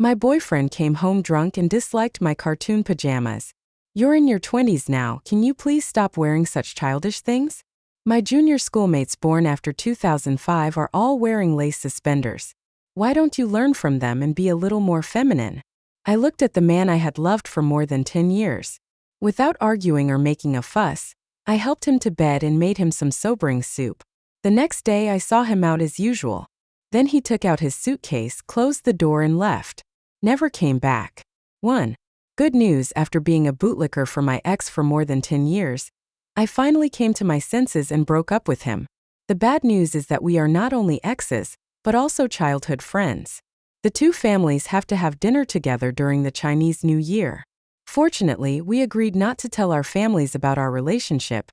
My boyfriend came home drunk and disliked my cartoon pajamas. You're in your 20s now, can you please stop wearing such childish things? My junior schoolmates born after 2005 are all wearing lace suspenders. Why don't you learn from them and be a little more feminine? I looked at the man I had loved for more than 10 years. Without arguing or making a fuss, I helped him to bed and made him some sobering soup. The next day I saw him out as usual. Then he took out his suitcase, closed the door and left. Never came back. 1. Good news: after being a bootlicker for my ex for more than 10 years, I finally came to my senses and broke up with him. The bad news is that we are not only exes, but also childhood friends. The two families have to have dinner together during the Chinese New Year. Fortunately, we agreed not to tell our families about our relationship.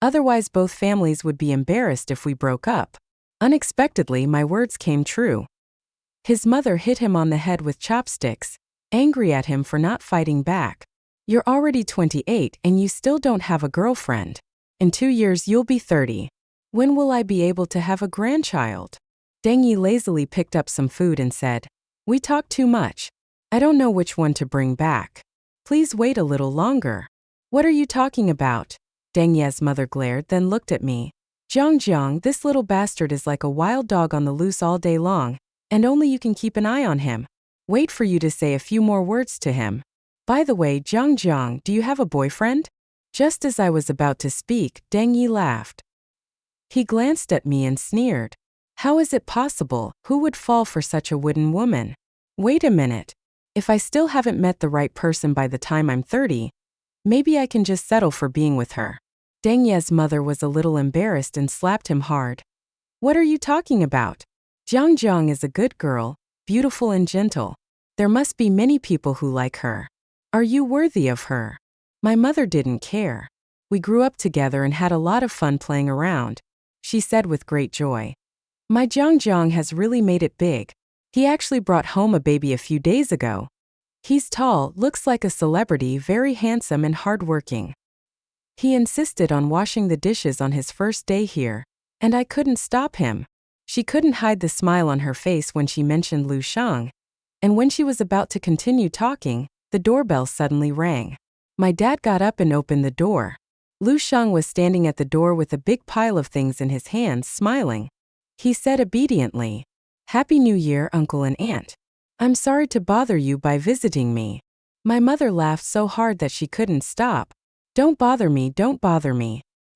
Otherwise, both families would be embarrassed if we broke up. Unexpectedly, my words came true. His mother hit him on the head with chopsticks, angry at him for not fighting back. You're already 28 and you still don't have a girlfriend. In 2 years you'll be 30. When will I be able to have a grandchild? Deng Ye lazily picked up some food and said, "We talk too much. I don't know which one to bring back. Please wait a little longer." "What are you talking about?" Deng Ye's mother glared, then looked at me. "Jiang, this little bastard is like a wild dog on the loose all day long, and only you can keep an eye on him. Wait for you to say a few more words to him. By the way, Jiang, do you have a boyfriend?" Just as I was about to speak, Deng Ye laughed. He glanced at me and sneered. "How is it possible? Who would fall for such a wooden woman? Wait a minute. If I still haven't met the right person by the time I'm 30, maybe I can just settle for being with her." Deng Ye's mother was a little embarrassed and slapped him hard. "What are you talking about? Jiang is a good girl, beautiful and gentle. There must be many people who like her. Are you worthy of her?" My mother didn't care. "We grew up together and had a lot of fun playing around," she said with great joy. "My Jiang has really made it big. He actually brought home a baby a few days ago. He's tall, looks like a celebrity, very handsome and hardworking. He insisted on washing the dishes on his first day here, and I couldn't stop him." She couldn't hide the smile on her face when she mentioned Lu Shang. And when she was about to continue talking, the doorbell suddenly rang. My dad got up and opened the door. Lu Shang was standing at the door with a big pile of things in his hands, smiling. He said obediently, "Happy New Year, Uncle and Aunt. I'm sorry to bother you by visiting me." My mother laughed so hard that she couldn't stop. Don't bother me.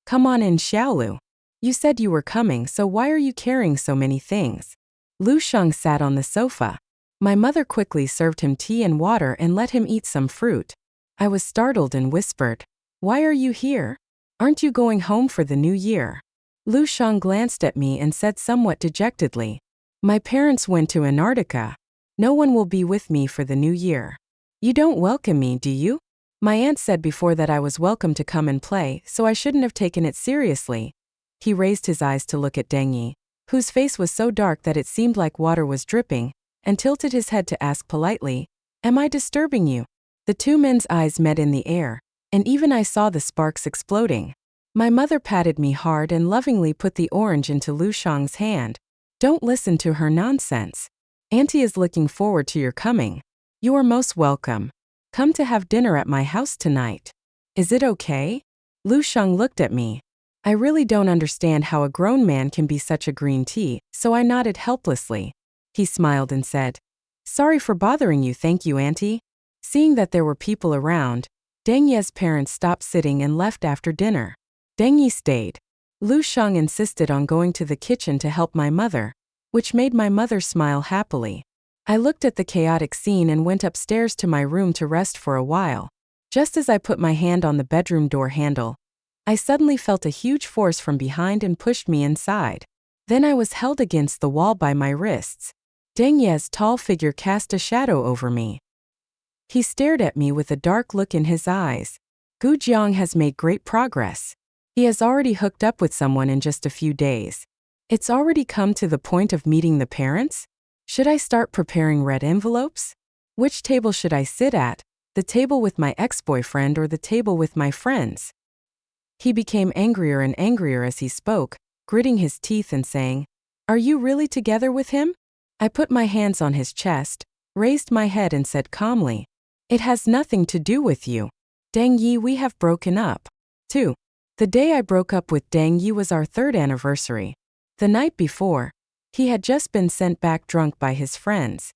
Come on in, Xiaolu. You said you were coming, so why are you carrying so many things?" Lu Shang sat on the sofa. My mother quickly served him tea and water and let him eat some fruit. I was startled and whispered, "Why are you here? Aren't you going home for the new year?" Lu Shang glanced at me and said somewhat dejectedly, "My parents went to Antarctica. No one will be with me for the new year. You don't welcome me, do you? My aunt said before that I was welcome to come and play, so I shouldn't have taken it seriously." He raised his eyes to look at Deng Ye, whose face was so dark that it seemed like water was dripping, and tilted his head to ask politely, "Am I disturbing you?" The two men's eyes met in the air, and even I saw the sparks exploding. My mother patted me hard and lovingly put the orange into Lu Shang's hand. "Don't listen to her nonsense. Auntie is looking forward to your coming. You are most welcome. Come to have dinner at my house tonight. Is it okay?" Lu Shang looked at me. I really don't understand how a grown man can be such a green tea, so I nodded helplessly. He smiled and said, "Sorry for bothering you, thank you, Auntie." Seeing that there were people around, Deng Ye's parents stopped sitting and left after dinner. Deng Ye stayed. Lu Shang insisted on going to the kitchen to help my mother, which made my mother smile happily. I looked at the chaotic scene and went upstairs to my room to rest for a while. Just as I put my hand on the bedroom door handle, I suddenly felt a huge force from behind and pushed me inside. Then I was held against the wall by my wrists. Deng Ye's tall figure cast a shadow over me. He stared at me with a dark look in his eyes. "Gu Jiang has made great progress. He has already hooked up with someone in just a few days. It's already come to the point of meeting the parents? Should I start preparing red envelopes? Which table should I sit at? The table with my ex-boyfriend or the table with my friends?" He became angrier and angrier as he spoke, gritting his teeth and saying, "Are you really together with him?" I put my hands on his chest, raised my head and said calmly, "It has nothing to do with you. Deng Ye, we have broken up." 2. The day I broke up with Deng Ye was our 3rd anniversary. The night before, he had just been sent back drunk by his friends.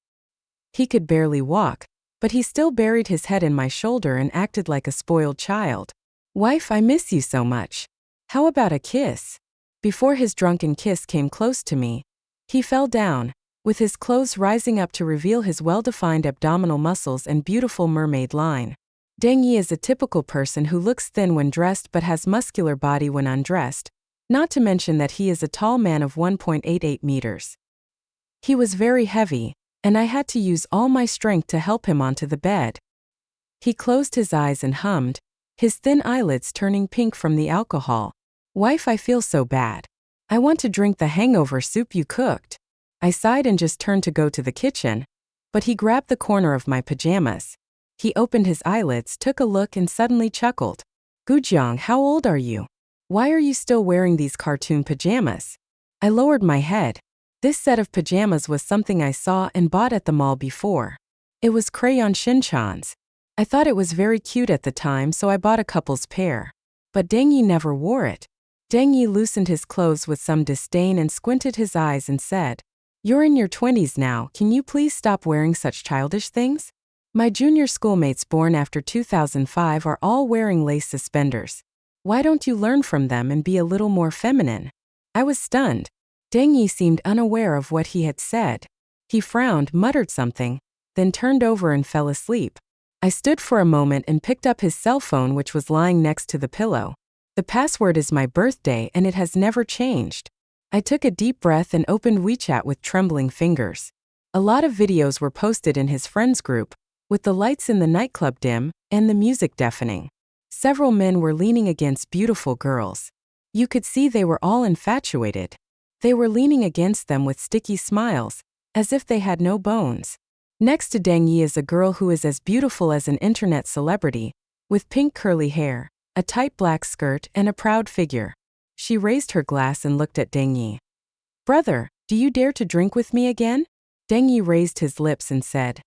He could barely walk, but he still buried his head in my shoulder and acted like a spoiled child. "Wife, I miss you so much. How about a kiss?" Before his drunken kiss came close to me, he fell down, with his clothes rising up to reveal his well-defined abdominal muscles and beautiful mermaid line. Deng Ye is a typical person who looks thin when dressed but has muscular body when undressed, not to mention that he is a tall man of 1.88 meters. He was very heavy, and I had to use all my strength to help him onto the bed. He closed his eyes and hummed, his thin eyelids turning pink from the alcohol. "Wife, I feel so bad. I want to drink the hangover soup you cooked." I sighed and just turned to go to the kitchen, but he grabbed the corner of my pajamas. He opened his eyelids, took a look, and suddenly chuckled. "Gujiang, how old are you? Why are you still wearing these cartoon pajamas?" I lowered my head. This set of pajamas was something I saw and bought at the mall before. It was crayon shin-chans. I thought it was very cute at the time, so I bought a couple's pair. But Deng Ye never wore it. Deng Ye loosened his clothes with some disdain and squinted his eyes and said, "You're in your 20s now, can you please stop wearing such childish things? My junior schoolmates born after 2005 are all wearing lace suspenders. Why don't you learn from them and be a little more feminine?" I was stunned. Deng Ye seemed unaware of what he had said. He frowned, muttered something, then turned over and fell asleep. I stood for a moment and picked up his cell phone, which was lying next to the pillow. The password is my birthday and it has never changed. I took a deep breath and opened WeChat with trembling fingers. A lot of videos were posted in his friends group, with the lights in the nightclub dim and the music deafening. Several men were leaning against beautiful girls. You could see they were all infatuated. They were leaning against them with sticky smiles, as if they had no bones. Next to Deng Ye is a girl who is as beautiful as an internet celebrity, with pink curly hair, a tight black skirt, and a proud figure. She raised her glass and looked at Deng Ye. "Brother, do you dare to drink with me again?" Deng Ye raised his lips and said,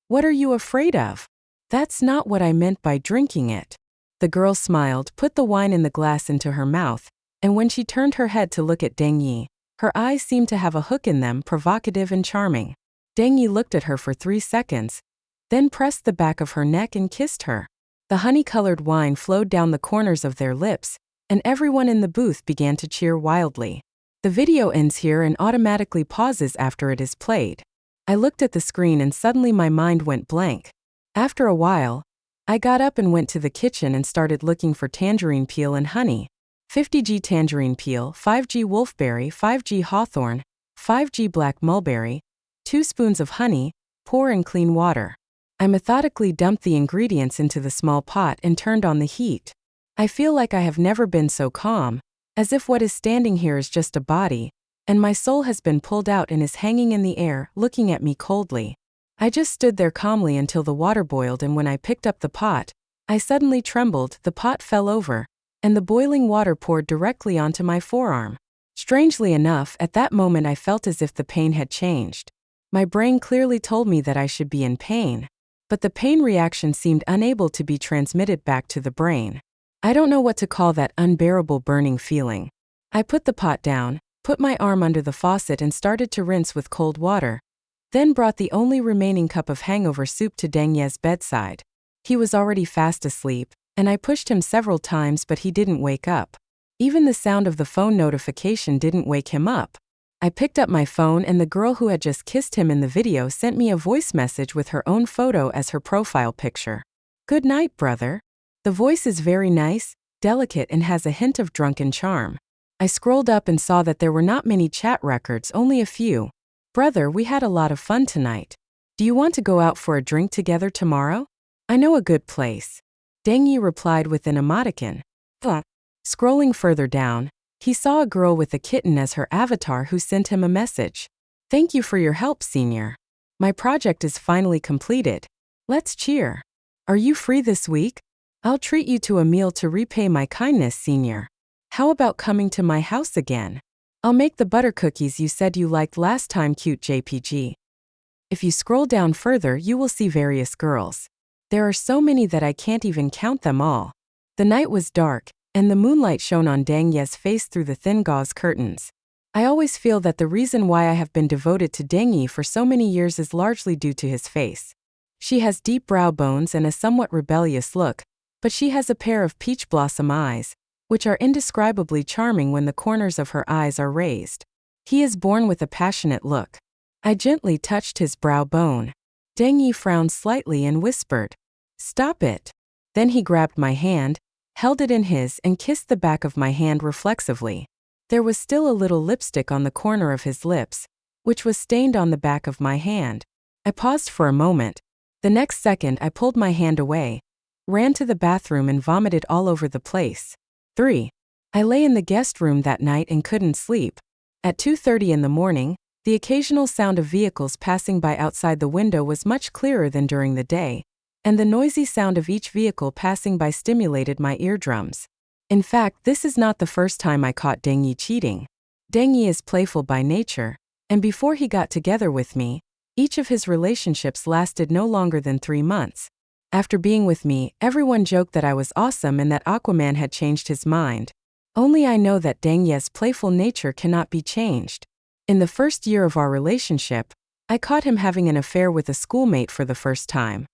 "What are you afraid of? That's not what I meant by drinking it." The girl smiled, put the wine in the glass into her mouth, and when she turned her head to look at Deng Ye, her eyes seemed to have a hook in them, provocative and charming. Deng Ye looked at her for 3 seconds, then pressed the back of her neck and kissed her. The honey-colored wine flowed down the corners of their lips, and everyone in the booth began to cheer wildly. The video ends here and automatically pauses after it is played. I looked at the screen and suddenly my mind went blank. After a while, I got up and went to the kitchen and started looking for tangerine peel and honey. 50g tangerine peel, 5g wolfberry, 5g hawthorn, 5g black mulberry, 2 spoons of honey, pour in clean water. I methodically dumped the ingredients into the small pot and turned on the heat. I feel like I have never been so calm, as if what is standing here is just a body, and my soul has been pulled out and is hanging in the air, looking at me coldly. I just stood there calmly until the water boiled, and when I picked up the pot, I suddenly trembled, the pot fell over, and the boiling water poured directly onto my forearm. Strangely enough, at that moment I felt as if the pain had changed. My brain clearly told me that I should be in pain, but the pain reaction seemed unable to be transmitted back to the brain. I don't know what to call that unbearable burning feeling. I put the pot down, put my arm under the faucet and started to rinse with cold water, then brought the only remaining cup of hangover soup to Deng Ye's bedside. He was already fast asleep, and I pushed him several times but he didn't wake up. Even the sound of the phone notification didn't wake him up. I picked up my phone and the girl who had just kissed him in the video sent me a voice message with her own photo as her profile picture. "Good night, brother. The voice is very nice, delicate, and has a hint of drunken charm." I scrolled up and saw that there were not many chat records, only a few. "Brother, we had a lot of fun tonight. Do you want to go out for a drink together tomorrow? I know a good place." Deng Ye replied with an emoticon. Huh. Scrolling further down, he saw a girl with a kitten as her avatar who sent him a message. "Thank you for your help, senior. My project is finally completed. Let's cheer. Are you free this week? I'll treat you to a meal to repay my kindness, senior. How about coming to my house again? I'll make the butter cookies you said you liked last time, cute JPG." If you scroll down further, you will see various girls. There are so many that I can't even count them all. The night was dark, and the moonlight shone on Deng Ye's face through the thin gauze curtains. I always feel that the reason why I have been devoted to Deng Ye for so many years is largely due to his face. She has deep brow bones and a somewhat rebellious look, but she has a pair of peach blossom eyes, which are indescribably charming when the corners of her eyes are raised. He is born with a passionate look. I gently touched his brow bone. Deng Ye frowned slightly and whispered, "Stop it." Then he grabbed my hand, held it in his, and kissed the back of my hand reflexively. There was still a little lipstick on the corner of his lips, which was stained on the back of my hand. I paused for a moment. The next second I pulled my hand away, ran to the bathroom and vomited all over the place. 3. I lay in the guest room that night and couldn't sleep. At 2:30 in the morning, the occasional sound of vehicles passing by outside the window was much clearer than during the day, and the noisy sound of each vehicle passing by stimulated my eardrums. In fact, this is not the first time I caught Deng Ye cheating. Deng Ye is playful by nature, and before he got together with me, each of his relationships lasted no longer than 3 months. After being with me, everyone joked that I was awesome and that Aquaman had changed his mind. Only I know that Deng Ye's playful nature cannot be changed. In the first year of our relationship, I caught him having an affair with a schoolmate for the first time.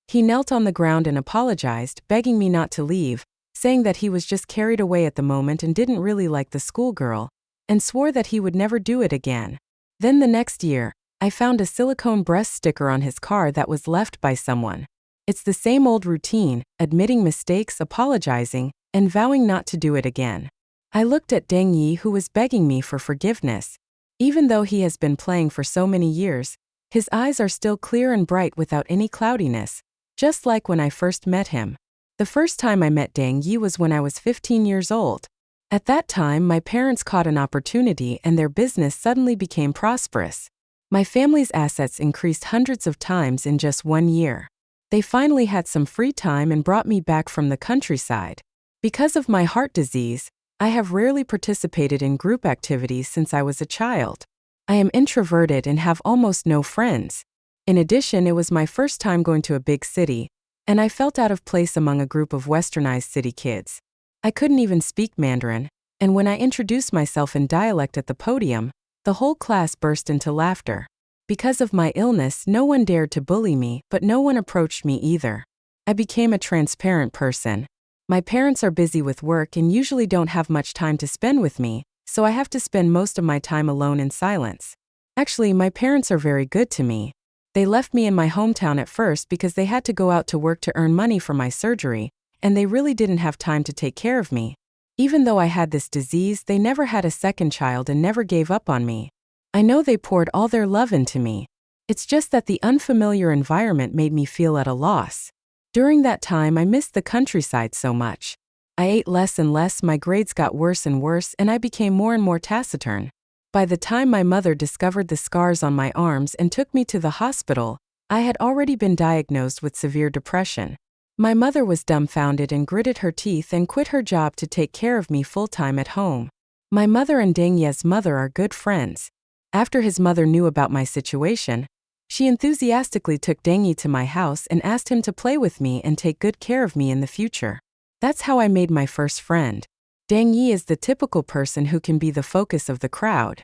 He knelt on the ground and apologized, begging me not to leave, saying that he was just carried away at the moment and didn't really like the schoolgirl, and swore that he would never do it again. Then the next year, I found a silicone breast sticker on his car that was left by someone. It's the same old routine, admitting mistakes, apologizing, and vowing not to do it again. I looked at Deng Ye, who was begging me for forgiveness. Even though he has been playing for so many years, his eyes are still clear and bright without any cloudiness, just like when I first met him. The first time I met Deng Ye was when I was 15 years old. At that time, my parents caught an opportunity and their business suddenly became prosperous. My family's assets increased hundreds of times in just 1 year. They finally had some free time and brought me back from the countryside. Because of my heart disease, I have rarely participated in group activities since I was a child. I am introverted and have almost no friends. In addition, it was my first time going to a big city, and I felt out of place among a group of westernized city kids. I couldn't even speak Mandarin, and when I introduced myself in dialect at the podium, the whole class burst into laughter. Because of my illness, no one dared to bully me, but no one approached me either. I became a transparent person. My parents are busy with work and usually don't have much time to spend with me, so I have to spend most of my time alone in silence. Actually, my parents are very good to me. They left me in my hometown at first because they had to go out to work to earn money for my surgery, and they really didn't have time to take care of me. Even though I had this disease, they never had a second child and never gave up on me. I know they poured all their love into me. It's just that the unfamiliar environment made me feel at a loss. During that time, I missed the countryside so much. I ate less and less, my grades got worse and worse, and I became more and more taciturn. By the time my mother discovered the scars on my arms and took me to the hospital, I had already been diagnosed with severe depression. My mother was dumbfounded and gritted her teeth and quit her job to take care of me full-time at home. My mother and Deng Ye's mother are good friends. After his mother knew about my situation, she enthusiastically took Deng Ye to my house and asked him to play with me and take good care of me in the future. That's how I made my first friend. Deng Ye is the typical person who can be the focus of the crowd.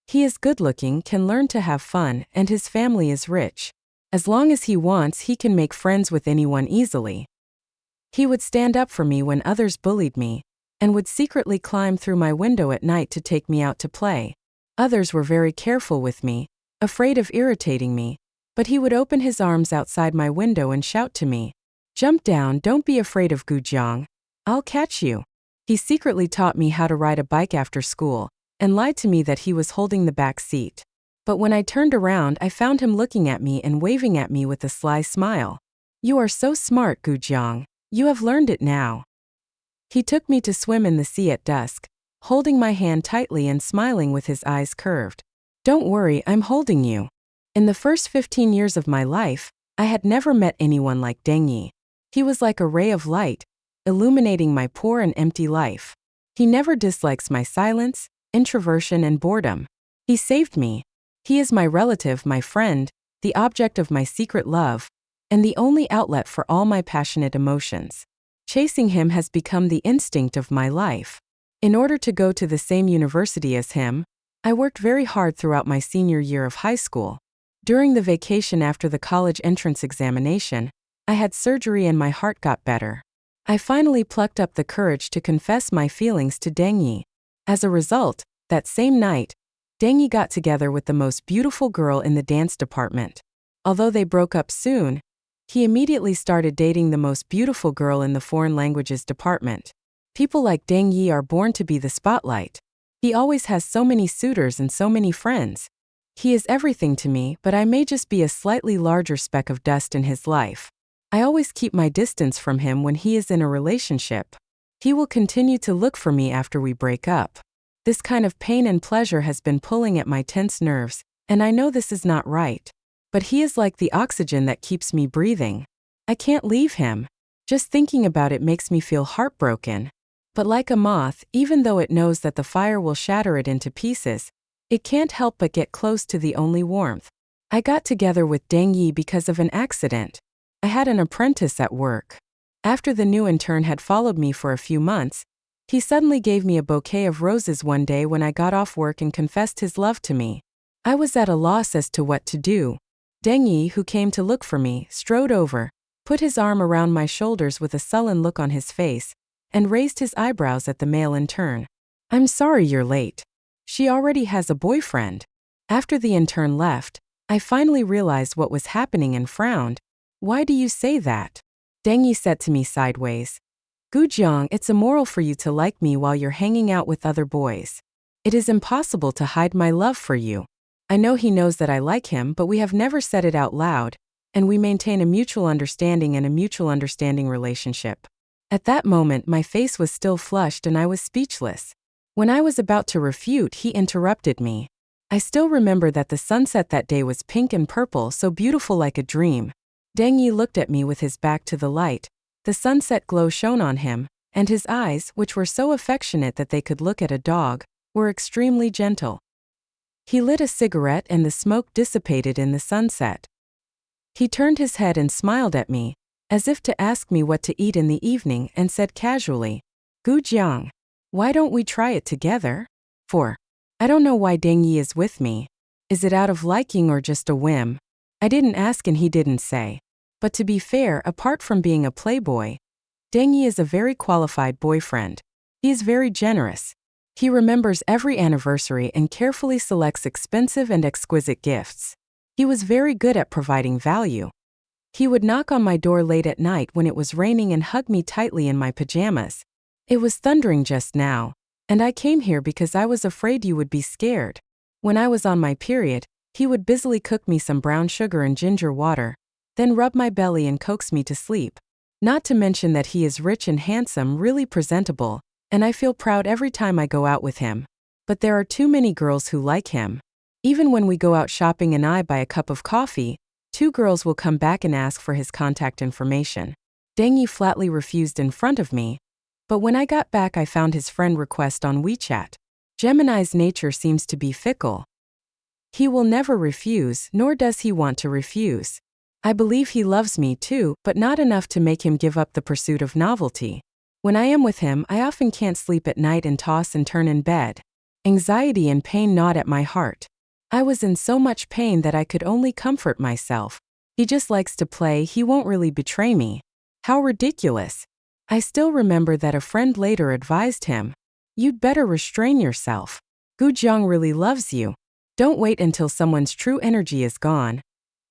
He is good-looking, can learn to have fun, and his family is rich. As long as he wants, he can make friends with anyone easily. He would stand up for me when others bullied me, and would secretly climb through my window at night to take me out to play. Others were very careful with me, afraid of irritating me, but he would open his arms outside my window and shout to me, "Jump down, don't be afraid of Gujiang. I'll catch you." He secretly taught me how to ride a bike after school, and lied to me that he was holding the back seat. But when I turned around, I found him looking at me and waving at me with a sly smile. "You are so smart, Gujiang. You have learned it now." He took me to swim in the sea at dusk, holding my hand tightly and smiling with his eyes curved. "Don't worry, I'm holding you." In the first 15 years of my life, I had never met anyone like Deng Ye. He was like a ray of light, illuminating my poor and empty life. He never dislikes my silence, introversion, and boredom. He saved me. He is my relative, my friend, the object of my secret love, and the only outlet for all my passionate emotions. Chasing him has become the instinct of my life. In order to go to the same university as him, I worked very hard throughout my senior year of high school. During the vacation after the college entrance examination, I had surgery and my heart got better. I finally plucked up the courage to confess my feelings to Deng Ye. As a result, that same night, Deng Ye got together with the most beautiful girl in the dance department. Although they broke up soon, he immediately started dating the most beautiful girl in the foreign languages department. People like Deng Ye are born to be the spotlight. He always has so many suitors and so many friends. He is everything to me, but I may just be a slightly larger speck of dust in his life. I always keep my distance from him when he is in a relationship. He will continue to look for me after we break up. This kind of pain and pleasure has been pulling at my tense nerves, and I know this is not right. But he is like the oxygen that keeps me breathing. I can't leave him. Just thinking about it makes me feel heartbroken. But like a moth, even though it knows that the fire will shatter it into pieces, it can't help but get close to the only warmth. I got together with Deng Ye because of an accident. I had an apprentice at work. After the new intern had followed me for a few months, he suddenly gave me a bouquet of roses one day when I got off work and confessed his love to me. I was at a loss as to what to do. Deng Ye, who came to look for me, strode over, put his arm around my shoulders with a sullen look on his face, and raised his eyebrows at the male intern. "I'm sorry you're late. She already has a boyfriend." After the intern left, I finally realized what was happening and frowned. "Why do you say that?" Deng Ye said to me sideways. "Gujiang, it's immoral for you to like me while you're hanging out with other boys. It is impossible to hide my love for you. I know he knows that I like him, but we have never said it out loud, and we maintain a mutual understanding and a mutual understanding relationship." At that moment, my face was still flushed and I was speechless. When I was about to refute, he interrupted me. I still remember that the sunset that day was pink and purple, so beautiful like a dream. Deng Ye looked at me with his back to the light. The sunset glow shone on him, and his eyes, which were so affectionate that they could look at a dog, were extremely gentle. He lit a cigarette and the smoke dissipated in the sunset. He turned his head and smiled at me, as if to ask me what to eat in the evening, and said casually, "Gujiang, why don't we try it together?" I don't know why Deng Ye is with me. Is it out of liking or just a whim? I didn't ask and he didn't say. But to be fair, apart from being a playboy, Deng Ye is a very qualified boyfriend. He is very generous. He remembers every anniversary and carefully selects expensive and exquisite gifts. He was very good at providing value. He would knock on my door late at night when it was raining and hug me tightly in my pajamas. "It was thundering just now, and I came here because I was afraid you would be scared." When I was on my period, he would busily cook me some brown sugar and ginger water, then rub my belly and coax me to sleep. Not to mention that he is rich and handsome, really presentable, and I feel proud every time I go out with him. But there are too many girls who like him. Even when we go out shopping and I buy a cup of coffee, 2 girls will come back and ask for his contact information. Deng Ye flatly refused in front of me, but when I got back I found his friend request on WeChat. Gemini's nature seems to be fickle. He will never refuse, nor does he want to refuse. I believe he loves me too, but not enough to make him give up the pursuit of novelty. When I am with him, I often can't sleep at night and toss and turn in bed. Anxiety and pain gnawed at my heart. I was in so much pain that I could only comfort myself. He just likes to play, he won't really betray me. How ridiculous. I still remember that a friend later advised him, "You'd better restrain yourself. Gujiang really loves you. Don't wait until someone's true energy is gone,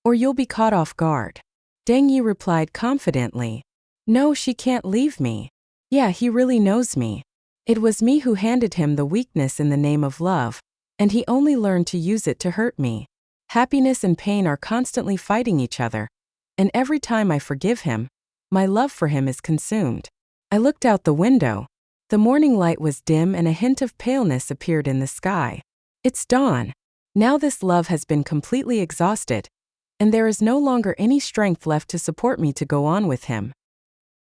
or you'll be caught off guard." Deng Ye replied confidently, "No, she can't leave me. Yeah, he really knows me. It was me who handed him the weakness in the name of love, and he only learned to use it to hurt me. Happiness and pain are constantly fighting each other, and every time I forgive him, my love for him is consumed." I looked out the window. The morning light was dim and a hint of paleness appeared in the sky. It's dawn. Now this love has been completely exhausted, and there is no longer any strength left to support me to go on with him.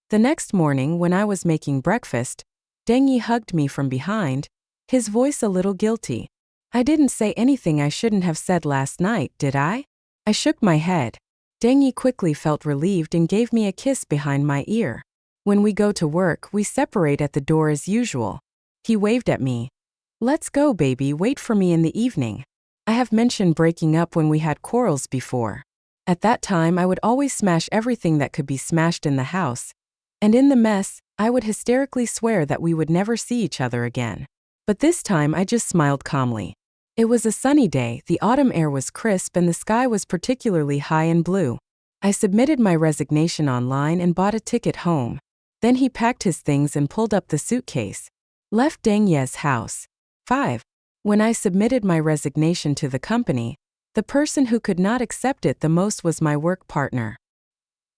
The next morning, when I was making breakfast, Deng Ye hugged me from behind, his voice a little guilty. I didn't say anything I shouldn't have said last night, did I? I shook my head. Deng Ye quickly felt relieved and gave me a kiss behind my ear. When we go to work, we separate at the door as usual. He waved at me. Let's go, baby, wait for me in the evening. I have mentioned breaking up when we had quarrels before. At that time, I would always smash everything that could be smashed in the house. And in the mess, I would hysterically swear that we would never see each other again. But this time, I just smiled calmly. It was a sunny day, the autumn air was crisp and the sky was particularly high and blue. I submitted my resignation online and bought a ticket home. Then he packed his things and pulled up the suitcase. Left Deng Ye's house. 5. When I submitted my resignation to the company, the person who could not accept it the most was my work partner.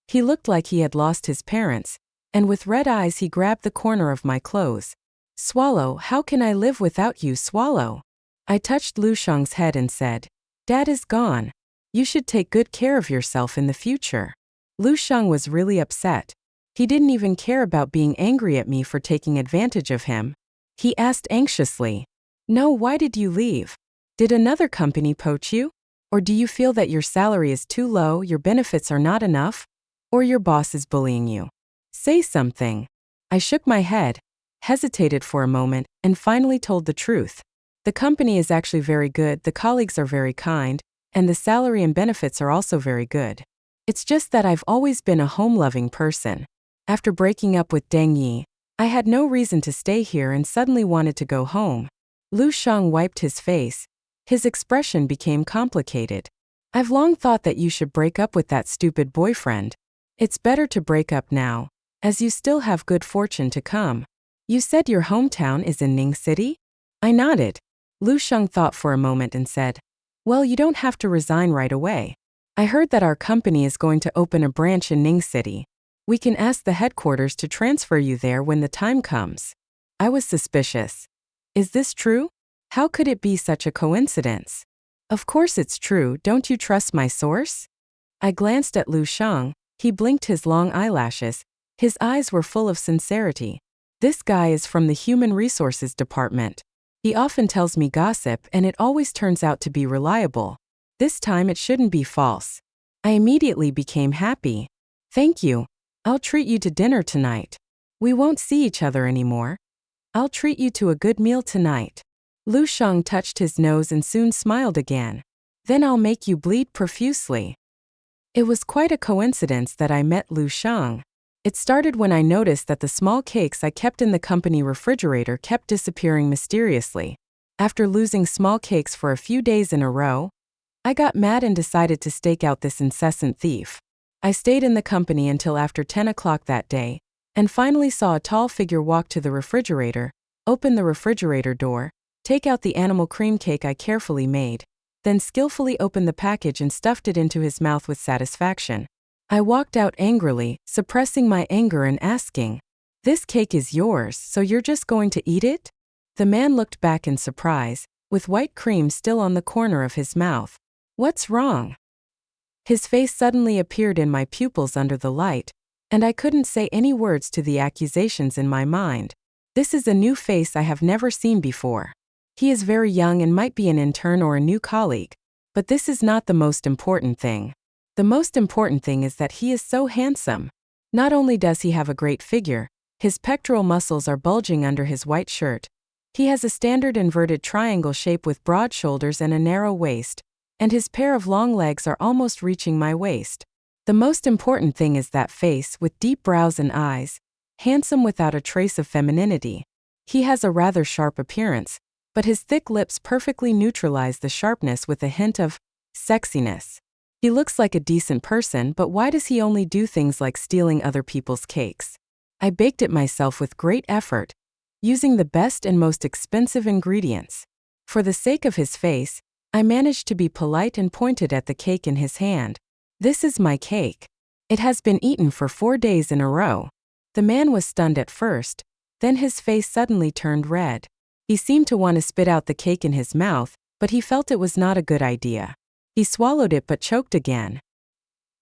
He looked like he had lost his parents, and with red eyes he grabbed the corner of my clothes. Swallow, how can I live without you, Swallow? I touched Lu Sheng's head and said, Dad is gone. You should take good care of yourself in the future. Lu Sheng was really upset. He didn't even care about being angry at me for taking advantage of him. He asked anxiously, No, why did you leave? Did another company poach you? Or do you feel that your salary is too low, your benefits are not enough? Or your boss is bullying you? Say something. I shook my head, hesitated for a moment, and finally told the truth. The company is actually very good, the colleagues are very kind, and the salary and benefits are also very good. It's just that I've always been a home-loving person. After breaking up with Deng Ye, I had no reason to stay here and suddenly wanted to go home. Lu Sheng wiped his face. His expression became complicated. I've long thought that you should break up with that stupid boyfriend. It's better to break up now, as you still have good fortune to come. You said your hometown is in Ning City? I nodded. Lu Sheng thought for a moment and said, Well, you don't have to resign right away. I heard that our company is going to open a branch in Ning City. We can ask the headquarters to transfer you there when the time comes. I was suspicious. Is this true? How could it be such a coincidence? Of course it's true, don't you trust my source? I glanced at Lu Sheng. He blinked his long eyelashes. His eyes were full of sincerity. This guy is from the Human Resources Department. He often tells me gossip and it always turns out to be reliable. This time it shouldn't be false. I immediately became happy. Thank you. I'll treat you to dinner tonight. We won't see each other anymore. I'll treat you to a good meal tonight. Lu Sheng touched his nose and soon smiled again. Then I'll make you bleed profusely. It was quite a coincidence that I met Lu Sheng. It started when I noticed that the small cakes I kept in the company refrigerator kept disappearing mysteriously. After losing small cakes for a few days in a row, I got mad and decided to stake out this incessant thief. I stayed in the company until after 10 o'clock that day, and finally saw a tall figure walk to the refrigerator, open the refrigerator door, take out the animal cream cake I carefully made, then skillfully open the package and stuffed it into his mouth with satisfaction. I walked out angrily, suppressing my anger and asking, This cake is yours, so you're just going to eat it? The man looked back in surprise, with white cream still on the corner of his mouth. What's wrong? His face suddenly appeared in my pupils under the light, and I couldn't say any words to the accusations in my mind. This is a new face I have never seen before. He is very young and might be an intern or a new colleague, but this is not the most important thing. The most important thing is that he is so handsome. Not only does he have a great figure, his pectoral muscles are bulging under his white shirt. He has a standard inverted triangle shape with broad shoulders and a narrow waist, and his pair of long legs are almost reaching my waist. The most important thing is that face with deep brows and eyes, handsome without a trace of femininity. He has a rather sharp appearance, but his thick lips perfectly neutralize the sharpness with a hint of sexiness. He looks like a decent person, but why does he only do things like stealing other people's cakes? I baked it myself with great effort, using the best and most expensive ingredients. For the sake of his face, I managed to be polite and pointed at the cake in his hand. This is my cake. It has been eaten for 4 days in a row. The man was stunned at first, then his face suddenly turned red. He seemed to want to spit out the cake in his mouth, but he felt it was not a good idea. He swallowed it but choked again.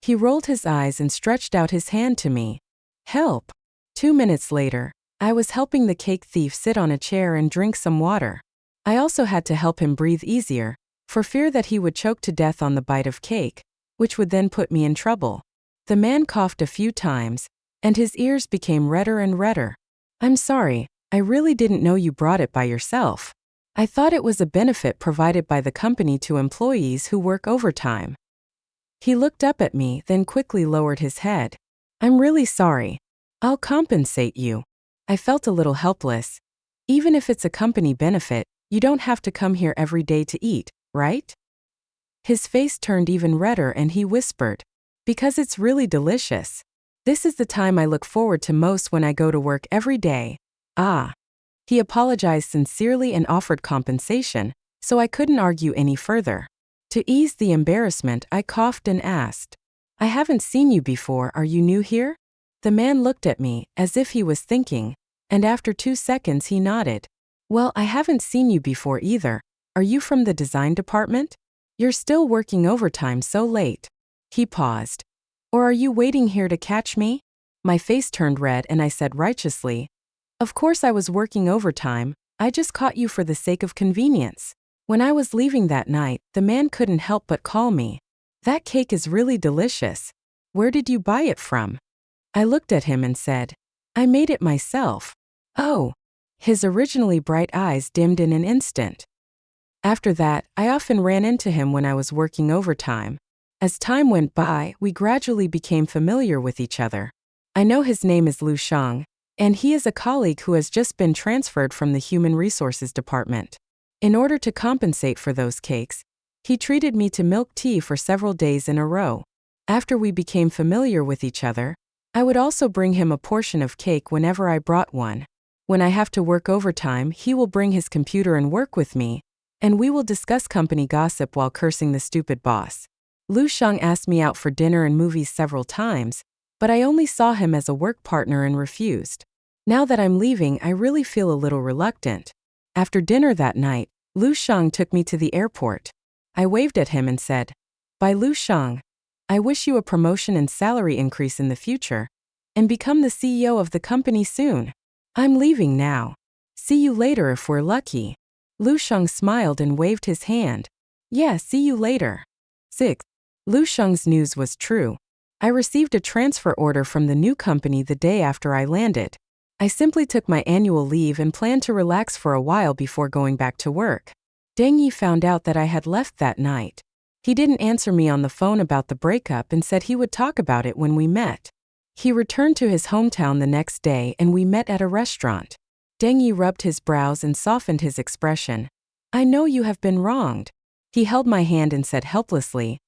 He rolled his eyes and stretched out his hand to me. Help! 2 minutes later, I was helping the cake thief sit on a chair and drink some water. I also had to help him breathe easier, for fear that he would choke to death on the bite of cake, which would then put me in trouble. The man coughed a few times, and his ears became redder and redder. I'm sorry, I really didn't know you brought it by yourself. I thought it was a benefit provided by the company to employees who work overtime. He looked up at me, then quickly lowered his head. I'm really sorry. I'll compensate you. I felt a little helpless. Even if it's a company benefit, you don't have to come here every day to eat, right? His face turned even redder and he whispered, because it's really delicious. This is the time I look forward to most when I go to work every day. Ah. He apologized sincerely and offered compensation, so I couldn't argue any further. To ease the embarrassment, I coughed and asked, I haven't seen you before, are you new here? The man looked at me, as if he was thinking, and after 2 seconds he nodded. Well, I haven't seen you before either. Are you from the design department? You're still working overtime so late. He paused. Or are you waiting here to catch me? My face turned red and I said righteously, of course I was working overtime, I just caught you for the sake of convenience. When I was leaving that night, the man couldn't help but call me. That cake is really delicious. Where did you buy it from? I looked at him and said, I made it myself. Oh. His originally bright eyes dimmed in an instant. After that, I often ran into him when I was working overtime. As time went by, we gradually became familiar with each other. I know his name is Lu Shang, and he is a colleague who has just been transferred from the Human Resources Department. In order to compensate for those cakes, he treated me to milk tea for several days in a row. After we became familiar with each other, I would also bring him a portion of cake whenever I brought one. When I have to work overtime, he will bring his computer and work with me, and we will discuss company gossip while cursing the stupid boss. Lu Shang asked me out for dinner and movies several times, but I only saw him as a work partner and refused. Now that I'm leaving, I really feel a little reluctant. After dinner that night, Lu Shang took me to the airport. I waved at him and said, Bye Lu Shang. I wish you a promotion and salary increase in the future, and become the CEO of the company soon. I'm leaving now. See you later if we're lucky. Lu Shang smiled and waved his hand. Yeah, see you later. 6. Lu Shang's news was true. I received a transfer order from the new company the day after I landed. I simply took my annual leave and planned to relax for a while before going back to work. Deng Ye found out that I had left that night. He didn't answer me on the phone about the breakup and said he would talk about it when we met. He returned to his hometown the next day and we met at a restaurant. Deng Ye rubbed his brows and softened his expression. I know you have been wronged. He held my hand and said helplessly,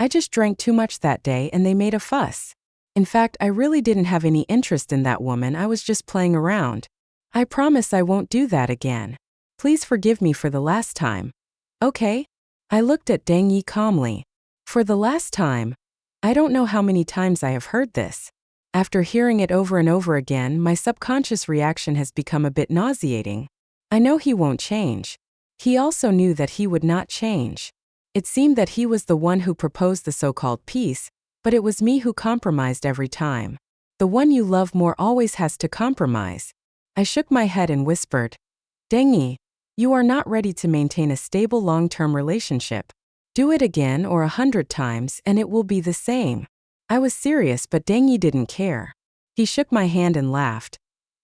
I just drank too much that day and they made a fuss. In fact, I really didn't have any interest in that woman, I was just playing around. I promise I won't do that again. Please forgive me for the last time. Okay? I looked at Deng Ye calmly. For the last time? I don't know how many times I have heard this. After hearing it over and over again, my subconscious reaction has become a bit nauseating. I know he won't change. He also knew that he would not change. It seemed that he was the one who proposed the so-called peace, but it was me who compromised every time. The one you love more always has to compromise. I shook my head and whispered, Deng Ye, you are not ready to maintain a stable long-term relationship. Do it again or 100 times and it will be the same. I was serious, but Deng Ye didn't care. He shook my hand and laughed.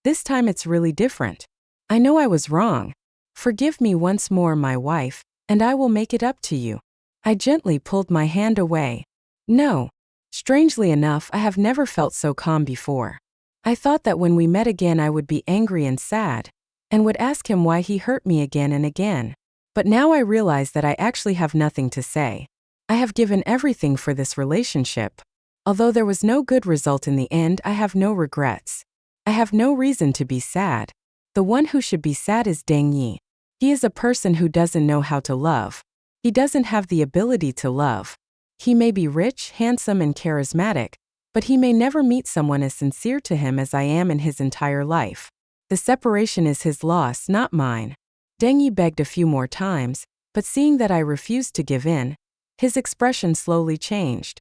This time it's really different. I know I was wrong. Forgive me once more, my wife, and I will make it up to you. I gently pulled my hand away. No. Strangely enough, I have never felt so calm before. I thought that when we met again I would be angry and sad, and would ask him why he hurt me again and again. But now I realize that I actually have nothing to say. I have given everything for this relationship. Although there was no good result in the end, I have no regrets. I have no reason to be sad. The one who should be sad is Deng Ye. He is a person who doesn't know how to love. He doesn't have the ability to love. He may be rich, handsome, and charismatic, but he may never meet someone as sincere to him as I am in his entire life. The separation is his loss, not mine. Deng Ye begged a few more times, but seeing that I refused to give in, his expression slowly changed.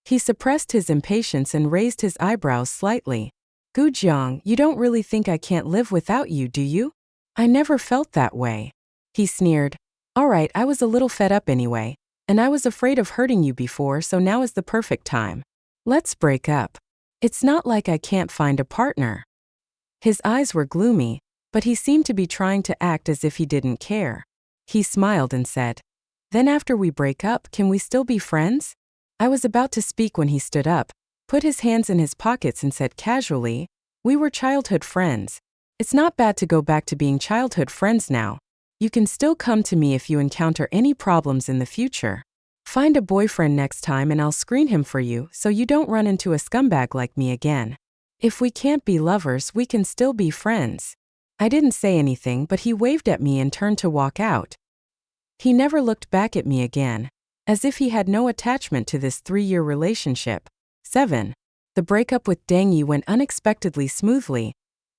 He suppressed his impatience and raised his eyebrows slightly. Gu Jiang, you don't really think I can't live without you, do you? I never felt that way. He sneered. All right, I was a little fed up anyway. And I was afraid of hurting you before, so now is the perfect time. Let's break up. It's not like I can't find a partner. His eyes were gloomy, but he seemed to be trying to act as if he didn't care. He smiled and said, Then after we break up, can we still be friends? I was about to speak when he stood up, put his hands in his pockets and said casually, We were childhood friends. It's not bad to go back to being childhood friends now. You can still come to me if you encounter any problems in the future. Find a boyfriend next time and I'll screen him for you so you don't run into a scumbag like me again. If we can't be lovers, we can still be friends. I didn't say anything, but he waved at me and turned to walk out. He never looked back at me again, as if he had no attachment to this 3-year relationship. 7. The breakup with Deng Ye went unexpectedly smoothly,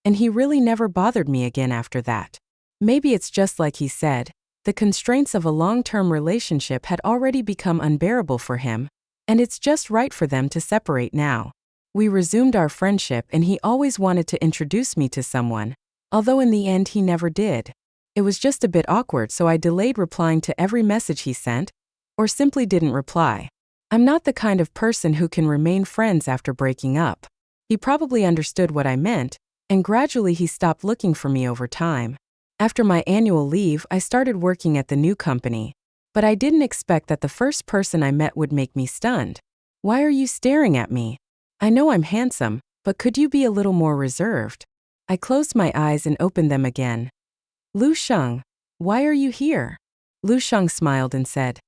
and he really never bothered me again after that. Maybe it's just like he said, the constraints of a long-term relationship had already become unbearable for him, and it's just right for them to separate now. We resumed our friendship and he always wanted to introduce me to someone, although in the end he never did. It was just a bit awkward, so I delayed replying to every message he sent, or simply didn't reply. I'm not the kind of person who can remain friends after breaking up. He probably understood what I meant, and gradually he stopped looking for me over time. After my annual leave, I started working at the new company. But I didn't expect that the first person I met would make me stunned. Why are you staring at me? I know I'm handsome, but could you be a little more reserved? I closed my eyes and opened them again. Lu Sheng, why are you here? Lu Sheng smiled and said,